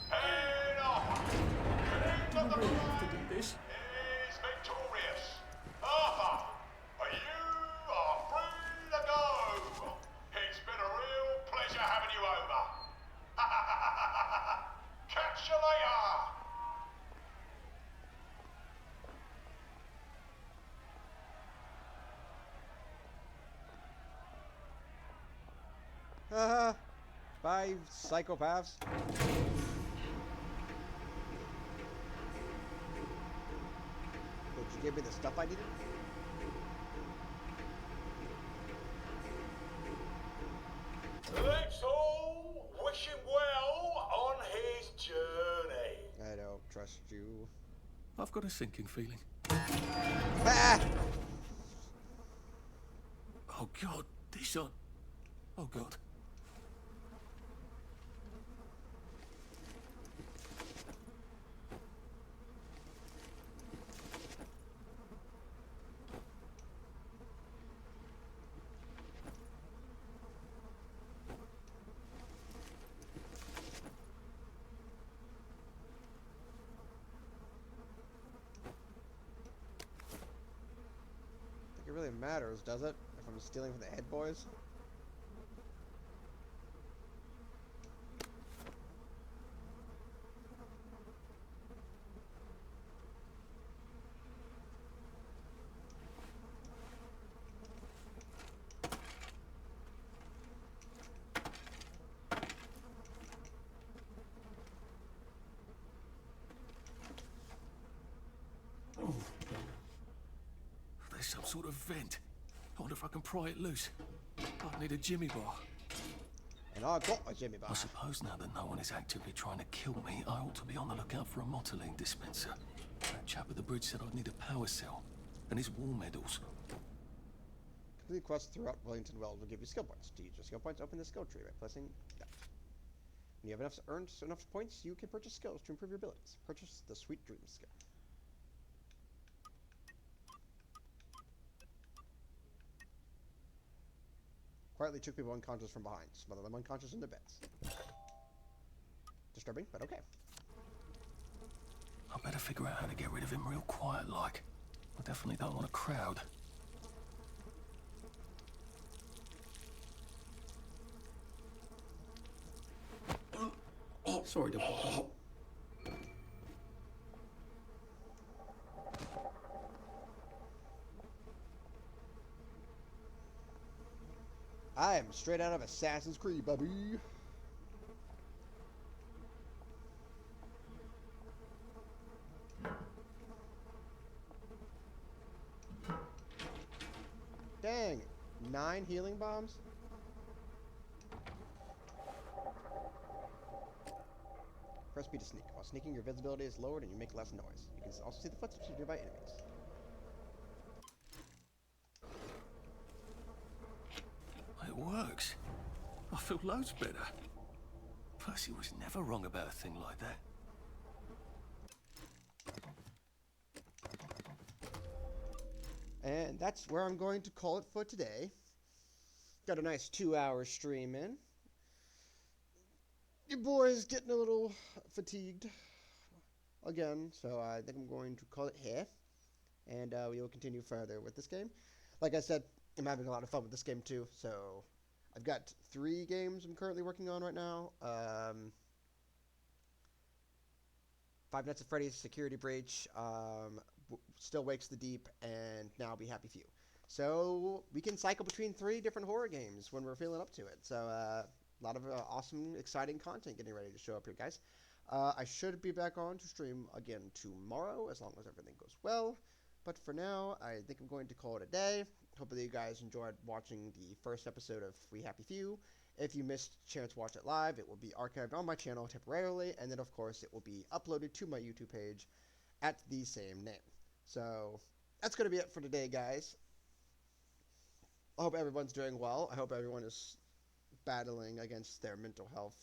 Head off. The king of the parade is victorious. Arthur, you are free to go. It's been a real pleasure having you over. Catch you later. Haha. 5 psychopaths. Did you give me the stuff I needed? Let's all wish him well on his journey. I don't trust you. I've got a sinking feeling. Ah! Oh God, these aren't... Oh God. It really matters, does it? If I'm stealing from the head boys? There's some sort of vent. I wonder if I can pry it loose. I'd need a Jimmy bar. And I got a Jimmy bar. I suppose now that no one is actively trying to kill me, I ought to be on the lookout for a Motoline dispenser. That chap at the bridge said I'd need a power cell. And his war medals. Complete quests throughout Wellington Wells will give you skill points. To use your skill points, open the skill tree by pressing that. When you have earned enough points, you can purchase skills to improve your abilities. Purchase the Sweet Dreams skill. Quietly took people unconscious from behind. Smother them unconscious in their beds. Disturbing, but okay. I better figure out how to get rid of him real quiet like. I definitely don't want a crowd. Sorry to bother. I am straight out of Assassin's Creed, baby. Dang, 9 healing bombs? Press B to sneak. While sneaking, your visibility is lowered and you make less noise. You can also see the footsteps of nearby enemies. It works. I feel loads better. Percy was never wrong about a thing like that. And that's where I'm going to call it for today. Got a nice 2-hour stream in. Your boy's getting a little fatigued again, so I think I'm going to call it here. And we will continue further with this game. Like I said, I'm having a lot of fun with this game too, so I've got 3 games I'm currently working on right now. Five Nights at Freddy's, Security Breach, Still Wakes the Deep, and now Be Happy Few. So we can cycle between 3 different horror games when we're feeling up to it. So a lot of awesome, exciting content getting ready to show up here, guys. I should be back on to stream again tomorrow, as long as everything goes well. But for now, I think I'm going to call it a day. Hopefully you guys enjoyed watching the first episode of We Happy Few. If you missed a chance to watch it live, it will be archived on my channel temporarily, and then of course it will be uploaded to my YouTube page at the same name. So that's going to be it for today, guys. I hope everyone's doing well. I hope everyone is battling against their mental health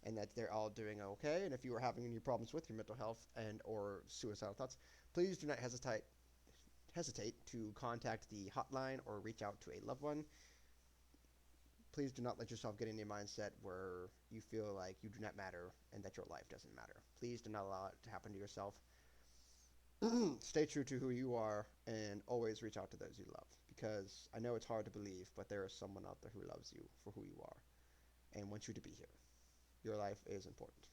and that they're all doing okay. And if you are having any problems with your mental health and or suicidal thoughts, please do not hesitate to contact the hotline or reach out to a loved one. please do not let yourself get in a mindset where you feel like you do not matter and that your life doesn't matter. Please do not allow it to happen to yourself. Stay true to who you are and always reach out to those you love, because I know it's hard to believe, but there is someone out there who loves you for who you are and wants you to be here. Your life is important.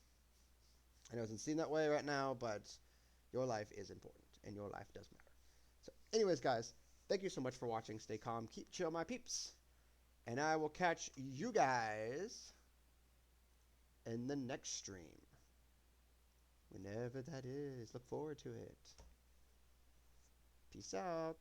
I know it doesn't seem that way right now, but your life is important and your life does matter. So anyways, guys, thank you so much for watching. Stay calm, keep chill, my peeps, and I will catch you guys in the next stream. Whenever that is, look forward to it. Peace out.